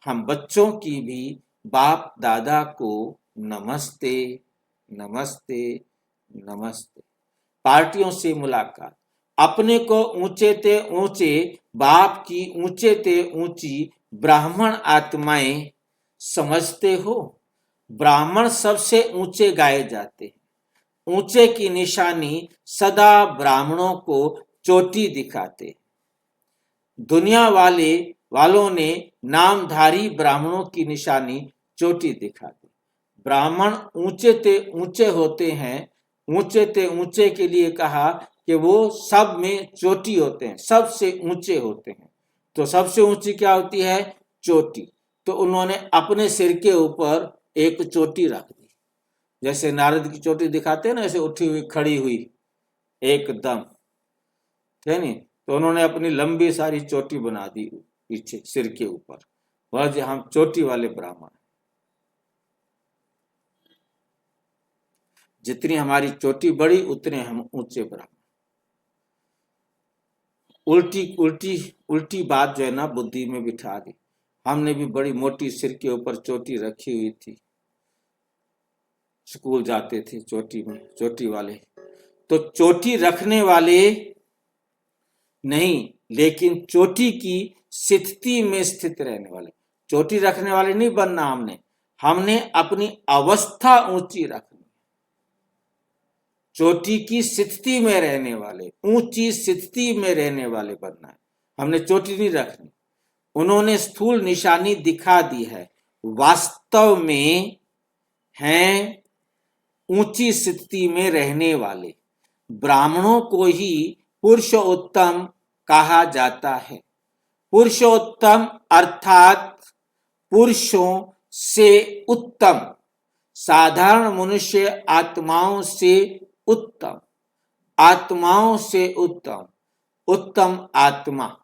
[SPEAKER 1] हम बच्चों की भी बाप दादा को नमस्ते नमस्ते नमस्ते। पार्टियों से मुलाकात, अपने को ऊंचे ते ऊंचे बाप की ऊंचे ते ऊंची ब्राह्मण आत्माएं समझते हो। ब्राह्मण सबसे ऊंचे गाए जाते हैं। ऊंचे की निशानी सदा ब्राह्मणों को चोटी दिखाते। दुनिया वालों ने नामधारी ब्राह्मणों की निशानी चोटी दिखाते। ब्राह्मण ऊंचे ते ऊंचे होते हैं। ऊंचे ते ऊंचे के लिए कहा कि वो सब में चोटी होते हैं, सबसे ऊंचे होते हैं। तो सबसे ऊंची क्या होती है? चोटी। तो उन्होंने अपने सिर के ऊपर एक चोटी रख दी, जैसे नारद की चोटी दिखाते हैं ना, ऐसे उठी हुई खड़ी हुई एकदम, है नहीं? तो उन्होंने अपनी लंबी सारी चोटी बना दी पीछे सिर के ऊपर। वह जो हम चोटी वाले ब्राह्मण, जितनी हमारी चोटी बड़ी उतने हम ऊंचे ब्राह्मण। उल्टी बात जो है ना बुद्धि में बिठा दी। हमने भी बड़ी मोटी सिर के ऊपर चोटी रखी हुई थी, स्कूल जाते थे चोटी में, चोटी वाले। तो चोटी रखने वाले नहीं, लेकिन चोटी की स्थिति में स्थित रहने वाले। चोटी रखने वाले नहीं बनना हमने अपनी अवस्था ऊंची रखनी। चोटी की स्थिति में रहने वाले, ऊंची स्थिति में रहने वाले बनना है, हमने चोटी नहीं रखनी। उन्होंने स्थूल निशानी दिखा दी है, वास्तव में हैं ऊंची स्थिति में रहने वाले। ब्राह्मणों को ही पुरुषोत्तम कहा जाता है। पुरुषोत्तम अर्थात पुरुषों से उत्तम, साधारण मनुष्य आत्माओं से उत्तम, आत्माओं से उत्तम, उत्तम आत्मा।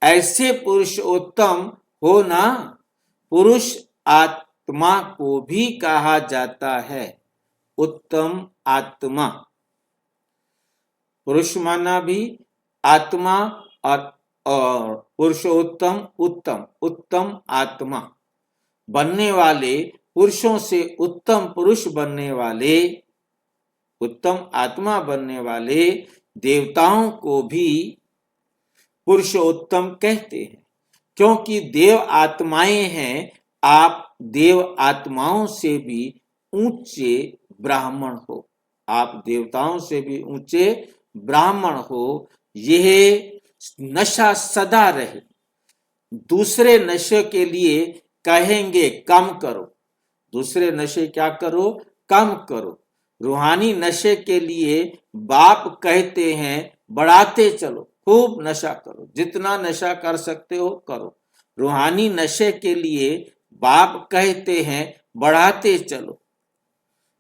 [SPEAKER 1] ऐसे पुरुषोत्तम हो ना। पुरुष आत्मा को भी कहा जाता है उत्तम आत्मा। पुरुष माना भी आत्मा और पुरुषोत्तम उत्तम, उत्तम आत्मा बनने वाले, पुरुषों से उत्तम पुरुष बनने वाले, उत्तम आत्मा बनने वाले देवताओं को भी पुरुषोत्तम कहते हैं, क्योंकि देव आत्माएं हैं। आप देव आत्माओं से भी ऊंचे ब्राह्मण हो, आप देवताओं से भी ऊंचे ब्राह्मण हो। यह नशा सदा रहे। दूसरे नशे के लिए कहेंगे कम करो, दूसरे नशे क्या करो, कम करो। रूहानी नशे के लिए बाप कहते हैं बढ़ाते चलो, खूब नशा करो, जितना नशा कर सकते हो करो। रूहानी नशे के लिए बाप कहते हैं बढ़ाते चलो,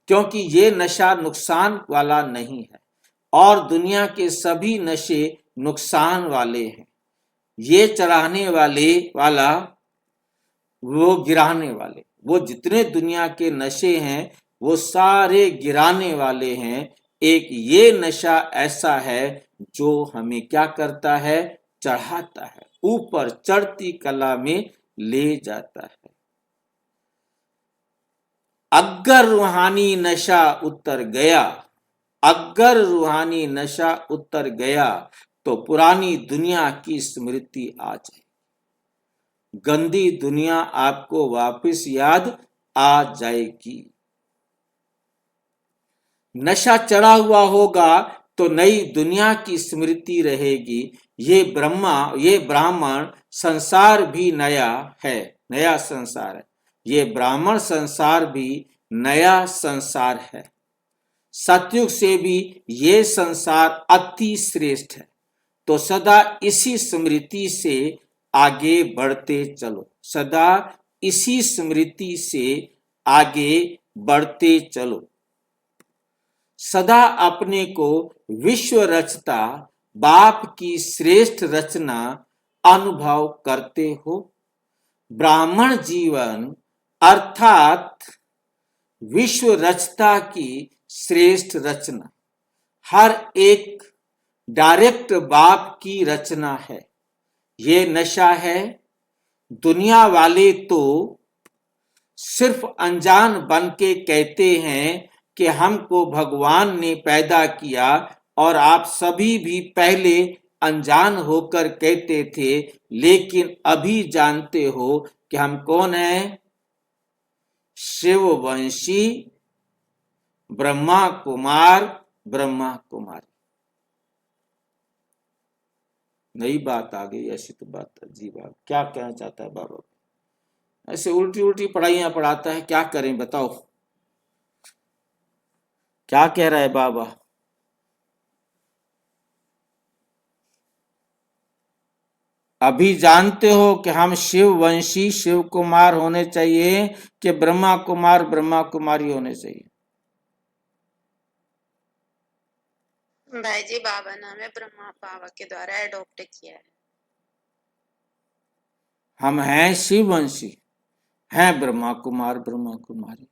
[SPEAKER 1] क्योंकि ये नशा नुकसान वाला नहीं है और दुनिया के सभी नशे नुकसान वाले हैं। ये चढ़ाने वाला वो गिराने वाले, वो जितने दुनिया के नशे हैं वो सारे गिराने वाले हैं। एक ये नशा ऐसा है जो हमें क्या करता है, चढ़ाता है, ऊपर चढ़ती कला में ले जाता है। अगर रूहानी नशा उतर गया, अगर रूहानी नशा उतर गया तो पुरानी दुनिया की स्मृति आ जाए, गंदी दुनिया आपको वापस याद आ जाएगी। नशा चढ़ा हुआ होगा तो नई दुनिया की स्मृति रहेगी। ये ब्राह्मण संसार भी नया है, नया संसार है। ये ब्राह्मण संसार भी नया संसार है। सतयुग से भी ये संसार अति श्रेष्ठ है। तो सदा इसी स्मृति से आगे बढ़ते चलो, सदा इसी स्मृति से आगे बढ़ते चलो। सदा अपने को विश्व रचता बाप की श्रेष्ठ रचना अनुभव करते हो। ब्राह्मण जीवन अर्थात विश्व रचता की श्रेष्ठ रचना, हर एक डायरेक्ट बाप की रचना है। ये नशा है। दुनिया वाले तो सिर्फ अनजान बन के कहते हैं कि हमको भगवान ने पैदा किया, और आप सभी भी पहले अनजान होकर कहते थे, लेकिन अभी जानते हो कि हम कौन हैं, शिववंशी ब्रह्मा कुमार, ब्रह्मा कुमारी। नई बात आ गई, ऐसी तो बात अजीब बात। क्या कहना चाहता है बाबा? ऐसे उल्टी उल्टी पढ़ाइयां पढ़ाता है, क्या करें बताओ, क्या कह रहा है बाबा? अभी जानते हो कि हम शिववंशी शिव कुमार होने चाहिए कि ब्रह्मा कुमार ब्रह्मा कुमारी होने चाहिए?
[SPEAKER 5] भाई जी, बाबा ने हमें ब्रह्मा बाबा के द्वारा एडॉप्ट किया है।
[SPEAKER 1] हम हैं शिववंशी, हैं ब्रह्मा कुमार ब्रह्मा कुमारी।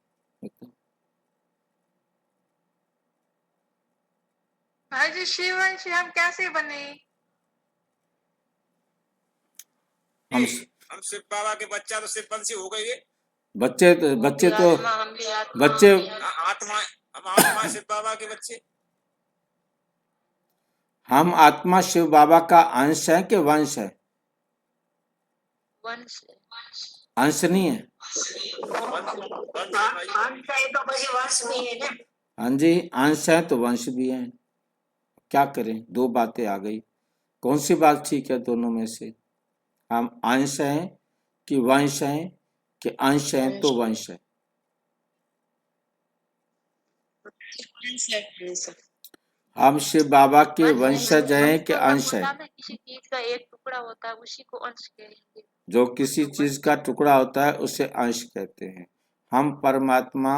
[SPEAKER 7] भाई जी, शिववंशी हम कैसे बने?
[SPEAKER 1] हम
[SPEAKER 8] शिव बाबा के बच्चा तो शिववंशी हो गए।
[SPEAKER 1] बच्चे तो
[SPEAKER 5] हम भी आत्मा
[SPEAKER 1] बच्चे
[SPEAKER 8] आत्मा, हम आत्मा शिव बाबा के बच्चे।
[SPEAKER 1] हम आत्मा शिव बाबा का अंश है कि वंश है?
[SPEAKER 3] वंश है।
[SPEAKER 1] अंश नहीं है।
[SPEAKER 6] अंश है तो પછી વંશ भी है ना।
[SPEAKER 1] हाँ जी, अंश है तो वंश भी है। क्या करें, दो बातें आ गई। कौन सी बात ठीक है दोनों में से? हम अंश हैं कि वंश हैं कि अंश हैं तो वंश है? हम शिव बाबा के वंशज हैं कि अंश है?
[SPEAKER 3] किसी चीज का एक टुकड़ा होता है उसी को अंश कहेंगे।
[SPEAKER 1] जो किसी चीज का टुकड़ा होता है उसे अंश कहते हैं। हम परमात्मा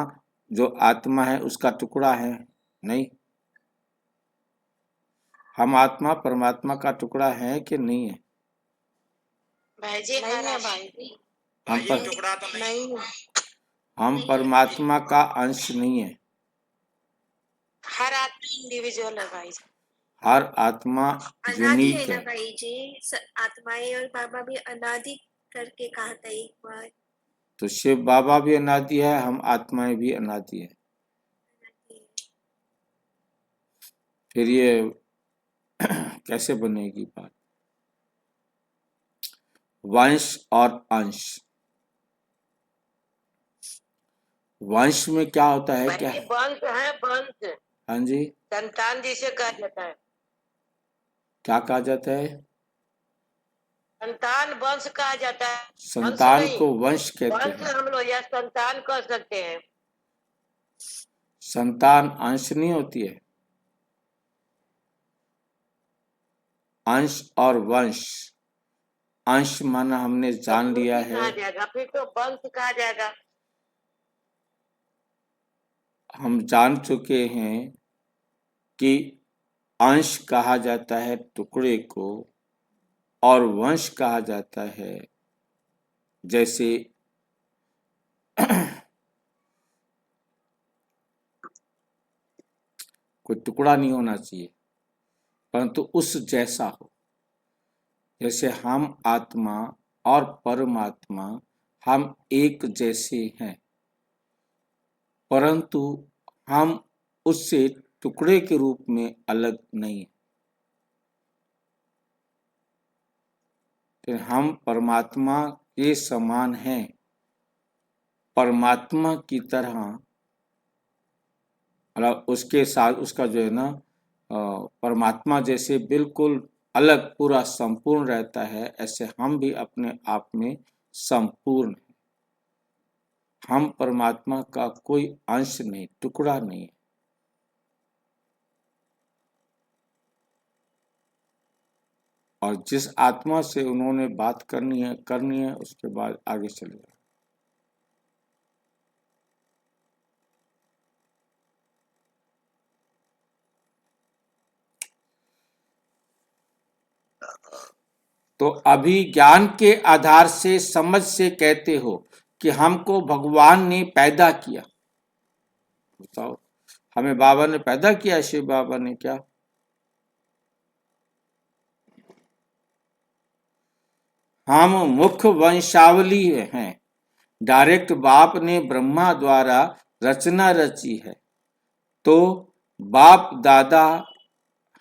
[SPEAKER 1] जो आत्मा है उसका टुकड़ा है? नहीं। हम आत्मा परमात्मा का टुकड़ा है कि नहीं है?
[SPEAKER 5] भाई जी
[SPEAKER 4] नहीं है
[SPEAKER 5] भाई
[SPEAKER 4] भाई।
[SPEAKER 1] हम
[SPEAKER 8] ये टुकड़ा तो नहीं।
[SPEAKER 4] नहीं है।
[SPEAKER 1] हम परमात्मा का अंश नहीं है।
[SPEAKER 5] हर आत्मा इंडिविजुअल है भाई जी।
[SPEAKER 1] हर आत्मा
[SPEAKER 9] अनादि
[SPEAKER 1] यूनिक
[SPEAKER 9] है ना
[SPEAKER 1] है।
[SPEAKER 9] भाई जी। आत्माएं और बाबा भी अनादि करके कहा था एक बार।
[SPEAKER 1] तो शिव बाबा भी अनादि है, हम आत्माएं भी अनादि है। फिर ये कैसे बनेगी बात? वंश और अंश, वंश में क्या होता है? क्या है?
[SPEAKER 2] वंश है, वंश
[SPEAKER 1] हाँ जी,
[SPEAKER 2] संतान जिसे कहा जाता है।
[SPEAKER 1] क्या कहा जाता है?
[SPEAKER 2] संतान वंश कहा जाता है।
[SPEAKER 1] संतान
[SPEAKER 2] नहीं,
[SPEAKER 1] को वंश कहते
[SPEAKER 2] वंश
[SPEAKER 1] हैं।
[SPEAKER 2] हम लोग या संतान कह सकते हैं।
[SPEAKER 1] संतान अंश नहीं होती है। अंश और वंश, अंश माना हमने जान लिया है।
[SPEAKER 2] कहा जाएगा, फिर तो वंश कहा जाएगा।
[SPEAKER 1] हम जान चुके हैं कि अंश कहा जाता है टुकड़े को और वंश कहा जाता है जैसे कोई टुकड़ा नहीं होना चाहिए परंतु उस जैसा हो। जैसे हम आत्मा और परमात्मा हम एक जैसे हैं परंतु हम उससे टुकड़े के रूप में अलग नहीं। तो हम परमात्मा के समान हैं, परमात्मा की तरह, मतलब उसके साथ उसका जो है ना परमात्मा जैसे बिल्कुल अलग पूरा संपूर्ण रहता है, ऐसे हम भी अपने आप में संपूर्ण हैं। हम परमात्मा का कोई अंश नहीं, टुकड़ा नहीं है। और जिस आत्मा से उन्होंने बात करनी है उसके बाद आगे चले जाओ। तो अभी ज्ञान के आधार से समझ से कहते हो कि हमको भगवान ने पैदा किया। बताओ, हमें बाबा ने पैदा किया? शिव बाबा ने क्या? हम मुख्य वंशावली हैं। डायरेक्ट बाप ने ब्रह्मा द्वारा रचना रची है तो बाप दादा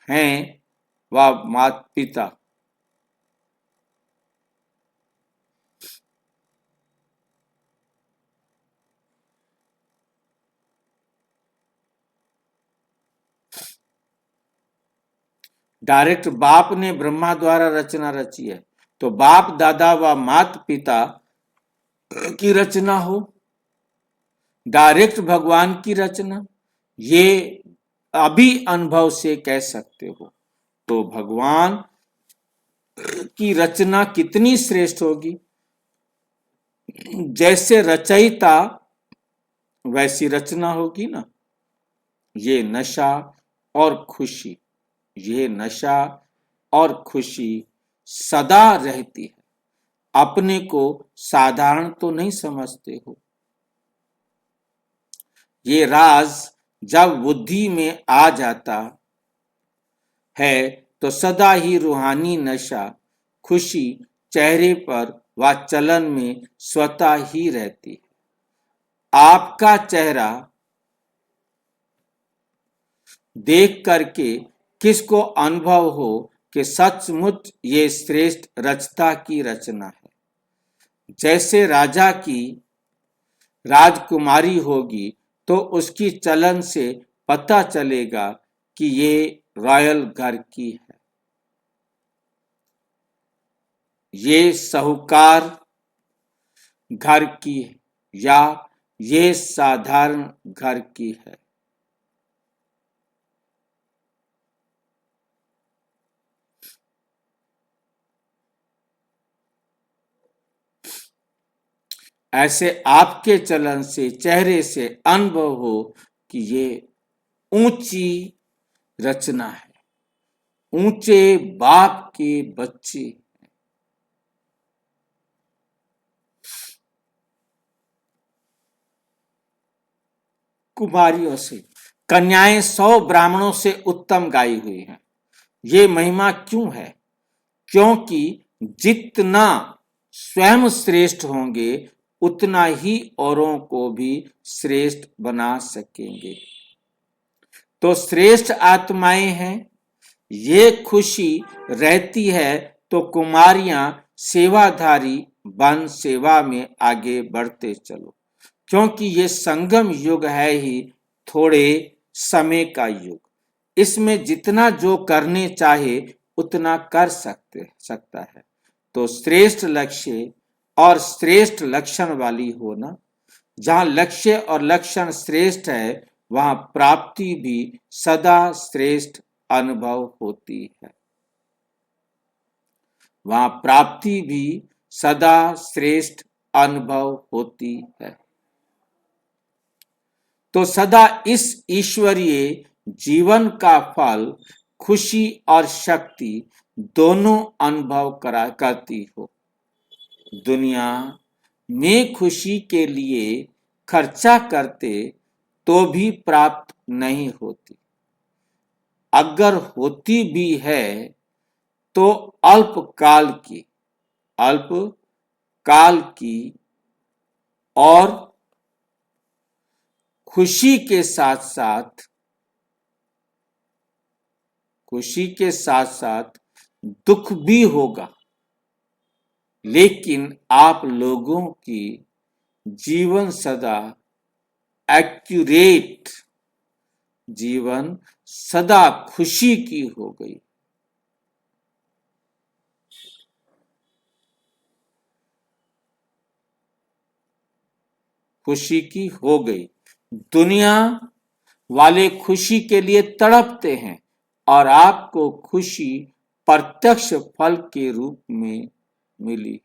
[SPEAKER 1] हैं व माता पिता। डायरेक्ट बाप ने ब्रह्मा द्वारा रचना रची है तो बाप दादा व माता पिता की रचना हो, डायरेक्ट भगवान की रचना, ये अभी अनुभव से कह सकते हो। तो भगवान की रचना कितनी श्रेष्ठ होगी। जैसे रचयिता वैसी रचना होगी ना। ये नशा और खुशी, ये नशा और खुशी सदा रहती है। अपने को साधारण तो नहीं समझते हो। ये राज जब बुद्धि में आ जाता है तो सदा ही रूहानी नशा खुशी चेहरे पर व चलन में स्वतः ही रहती है। आपका चेहरा देख करके किसको अनुभव हो कि सचमुच ये श्रेष्ठ रचता की रचना है। जैसे राजा की राजकुमारी होगी तो उसकी चलन से पता चलेगा कि ये रॉयल घर की है, ये साहूकार घर की है या ये साधारण घर की है। ऐसे आपके चलन से, चेहरे से अनुभव हो कि ये ऊंची रचना है, ऊंचे बाप के बच्चे। कुमारियों से कन्याएं 100 ब्राह्मणों से उत्तम गाई हुई हैं। ये महिमा क्यों है? क्योंकि जितना स्वयं श्रेष्ठ होंगे उतना ही औरों को भी श्रेष्ठ बना सकेंगे। तो श्रेष्ठ आत्माएं हैं, ये खुशी रहती है तो कुमारियां सेवाधारी बन सेवा में आगे बढ़ते चलो, क्योंकि ये संगम युग है ही थोड़े समय का युग। इसमें जितना जो करने चाहे उतना कर सकता है। तो श्रेष्ठ लक्ष्य और श्रेष्ठ लक्षण वाली होना, जहां लक्ष्य और लक्षण श्रेष्ठ है वहां प्राप्ति भी सदा श्रेष्ठ अनुभव होती है, वहां प्राप्ति भी सदा श्रेष्ठ अनुभव होती है। तो सदा इस ईश्वरीय जीवन का फल खुशी और शक्ति दोनों अनुभव करती हो। दुनिया में खुशी के लिए खर्चा करते तो भी प्राप्त नहीं होती, अगर होती भी है तो अल्पकाल की और खुशी के साथ दुख भी होगा, लेकिन आप लोगों की जीवन सदा एक्यूरेट, जीवन सदा खुशी की हो गई। खुशी की हो गई। दुनिया वाले खुशी के लिए तड़पते हैं और आपको खुशी प्रत्यक्ष फल के रूप में मिली है।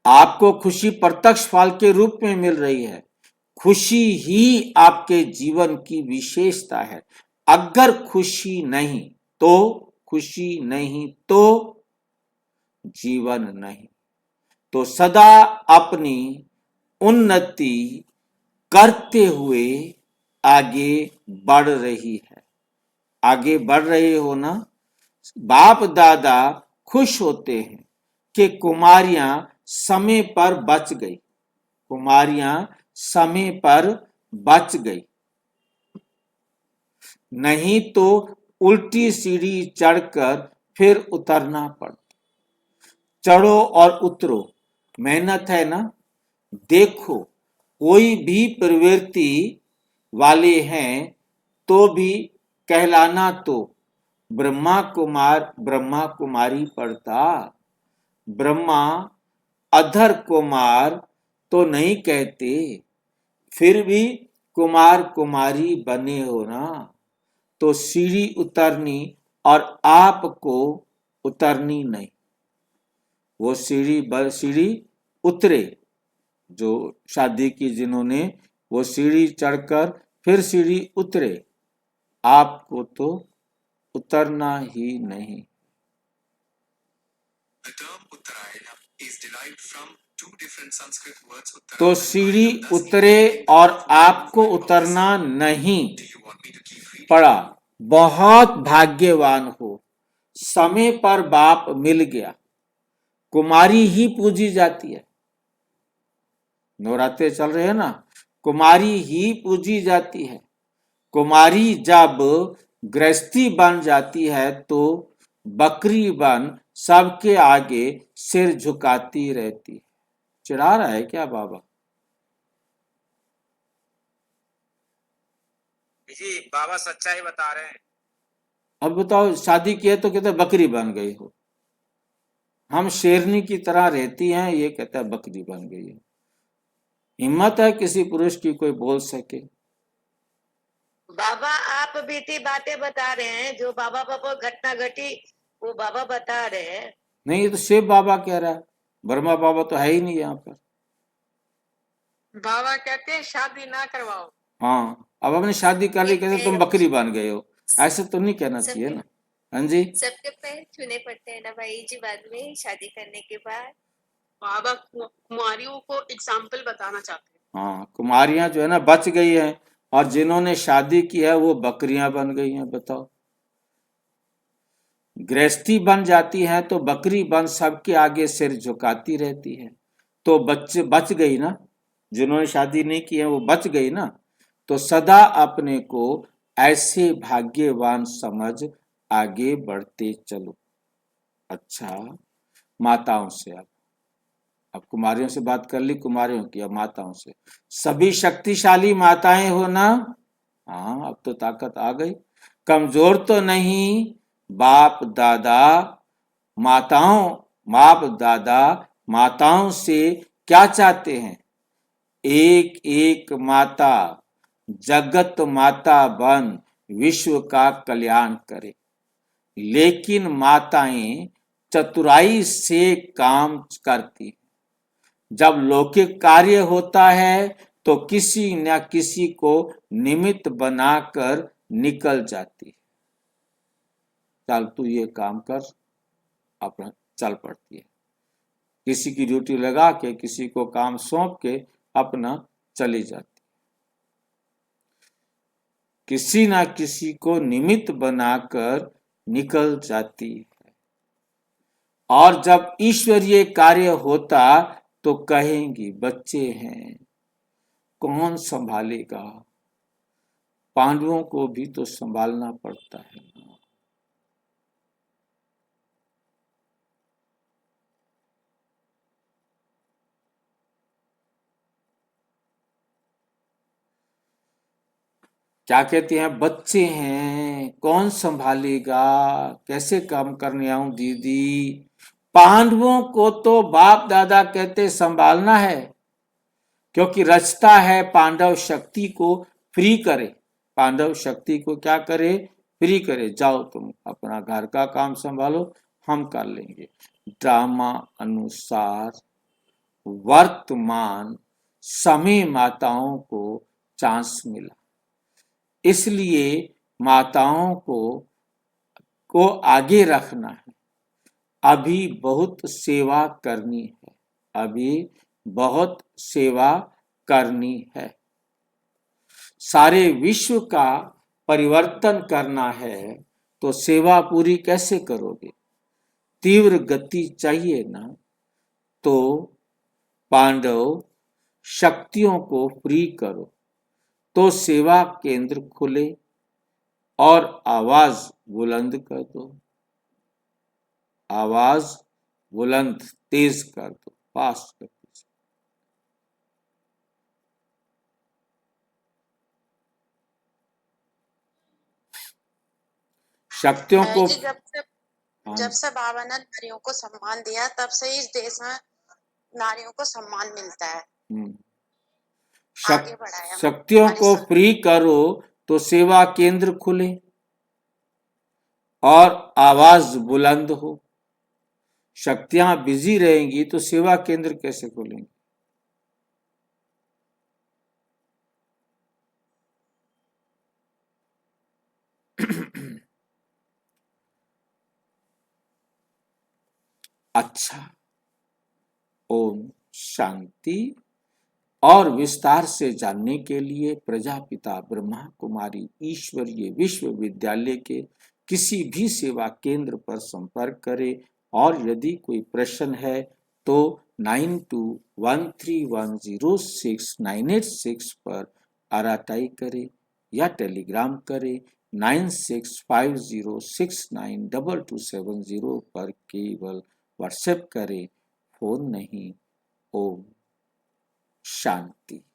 [SPEAKER 1] आपको खुशी प्रत्यक्ष फल के रूप में मिल रही है। खुशी ही आपके जीवन की विशेषता है। अगर खुशी नहीं तो जीवन नहीं। तो सदा अपनी उन्नति करते हुए आगे बढ़ रही है। आगे बढ़ रहे हो ना? बाप दादा खुश होते हैं कि कुमारियां समय पर बच गई, कुमारियां समय पर बच गई, नहीं तो उल्टी सीढ़ी चढ़कर फिर उतरना पड़ता। चढ़ो और उतरो, मेहनत है ना। देखो, कोई भी प्रवृत्ति वाले हैं तो भी कहलाना तो ब्रह्मा कुमारी पड़ता। ब्रह्मा अधर कुमार तो नहीं कहते, फिर भी कुमार कुमारी बने हो ना। तो सीढ़ी उतरनी और आपको उतरनी नहीं। वो सीढ़ी उतरे, जो शादी की जिन्होंने, वो सीढ़ी चढ़कर फिर सीढ़ी उतरे, आपको तो उतरना ही नहीं। तो सीढ़ी उतरे और आपको उतरना नहीं पड़ा। बहुत भाग्यवान हो, समय पर बाप मिल गया। कुमारी ही पूजी जाती है, नवरात्रे चल रहे हैं ना, कुमारी ही पूजी जाती है। कुमारी जब गृहस्थी बन जाती है तो बकरी बन सबके आगे सिर झुकाती रहती है। चिढ़ा रहा है क्या बाबा?
[SPEAKER 8] जी बाबा सच्चाई बता रहे हैं।
[SPEAKER 1] अब बताओ, शादी की है तो कहते बकरी बन गई हो, हम शेरनी की तरह रहती हैं, ये कहता है बकरी बन गई है। हिम्मत है किसी पुरुष की कोई बोल सके?
[SPEAKER 6] बाबा आप बीती बातें बता रहे हैं, जो बाबा बाबा घटना घटी वो बाबा बता रहे हैं।
[SPEAKER 1] नहीं, ये तो शिव बाबा कह रहा है, ब्रह्मा बाबा तो है ही नहीं यहाँ पर।
[SPEAKER 7] बाबा कहते हैं शादी ना करवाओ।
[SPEAKER 1] हाँ, अब आपने शादी कर ली, कहते तुम बकरी बन गए हो, ऐसे तो नहीं कहना चाहिए ना। हाँ जी,
[SPEAKER 9] सबके पैर छूने पड़ते हैं ना भाई जी बाद में शादी करने के बाद।
[SPEAKER 4] बाबा कुमारियों को एग्जाम्पल बताना चाहते हैं।
[SPEAKER 1] हाँ, कुमारियां जो है ना बच गई हैं, और जिन्होंने शादी की है वो बकरियां बन गई हैं। बताओ, गृहस्थी बन जाती है तो बकरी बन सबके आगे सिर झुकाती रहती है, तो बच्चे बच गई ना, जिन्होंने शादी नहीं की है वो बच गई ना। तो सदा अपने को ऐसे भाग्यवान समझ आगे बढ़ते चलो। अच्छा, माताओं से अब कुमारियों से बात कर ली, कुमारियों की, अब माताओं से। सभी शक्तिशाली माताएं हो ना? हाँ, अब तो ताकत आ गई। कमजोर तो नहीं। बाप दादा माताओं से क्या चाहते हैं? एक एक माता जगत माता बन विश्व का कल्याण करे। लेकिन माताएं चतुराई से काम करती, जब लौकिक कार्य होता है तो किसी न किसी को निमित्त बनाकर निकल जाती है। चल तू ये काम कर, अपना चल पड़ती है। किसी की ड्यूटी लगा के, किसी को काम सौंप के अपना चली जाती है। किसी ना किसी को निमित्त बनाकर निकल जाती है। और जब ईश्वरीय कार्य होता तो कहेंगी बच्चे हैं, कौन संभालेगा? पांडवों को भी तो संभालना पड़ता है ना। क्या कहती हैं? बच्चे हैं, कौन संभालेगा? कैसे काम करने आऊं दीदी? पांडवों को तो बाप दादा कहते संभालना है, क्योंकि रचता है पांडव शक्ति को फ्री करे। पांडव शक्ति को क्या करे? फ्री करे। जाओ तुम अपना घर का काम संभालो, हम कर लेंगे। ड्रामा अनुसार वर्तमान समय माताओं को चांस मिला, इसलिए माताओं को आगे रखना है। अभी बहुत सेवा करनी है, अभी बहुत सेवा करनी है। सारे विश्व का परिवर्तन करना है तो सेवा पूरी कैसे करोगे? तीव्र गति चाहिए ना। तो पांडव शक्तियों को फ्री करो तो सेवा केंद्र खुले, और आवाज बुलंद कर दो, आवाज बुलंद तेज कर दो, फास्ट कर दो। शक्तियों को
[SPEAKER 5] जी जब से बाबा ने नारियों को सम्मान दिया तब से इस देश में नारियों को सम्मान मिलता है। आगे बढ़ाया
[SPEAKER 1] शक्तियों को फ्री करो तो सेवा केंद्र खुले और आवाज बुलंद हो। शक्तियां बिजी रहेंगी तो सेवा केंद्र कैसे खुलेंगे? अच्छा, ओम शांति। और विस्तार से जानने के लिए प्रजापिता ब्रह्मा कुमारी ईश्वरीय विश्वविद्यालय के किसी भी सेवा केंद्र पर संपर्क करें और यदि कोई प्रश्न है तो 9213106986 पर आरटीआई करें या टेलीग्राम करें 9650692270 पर केवल व्हाट्सएप करें, फोन नहीं। ओम शांति।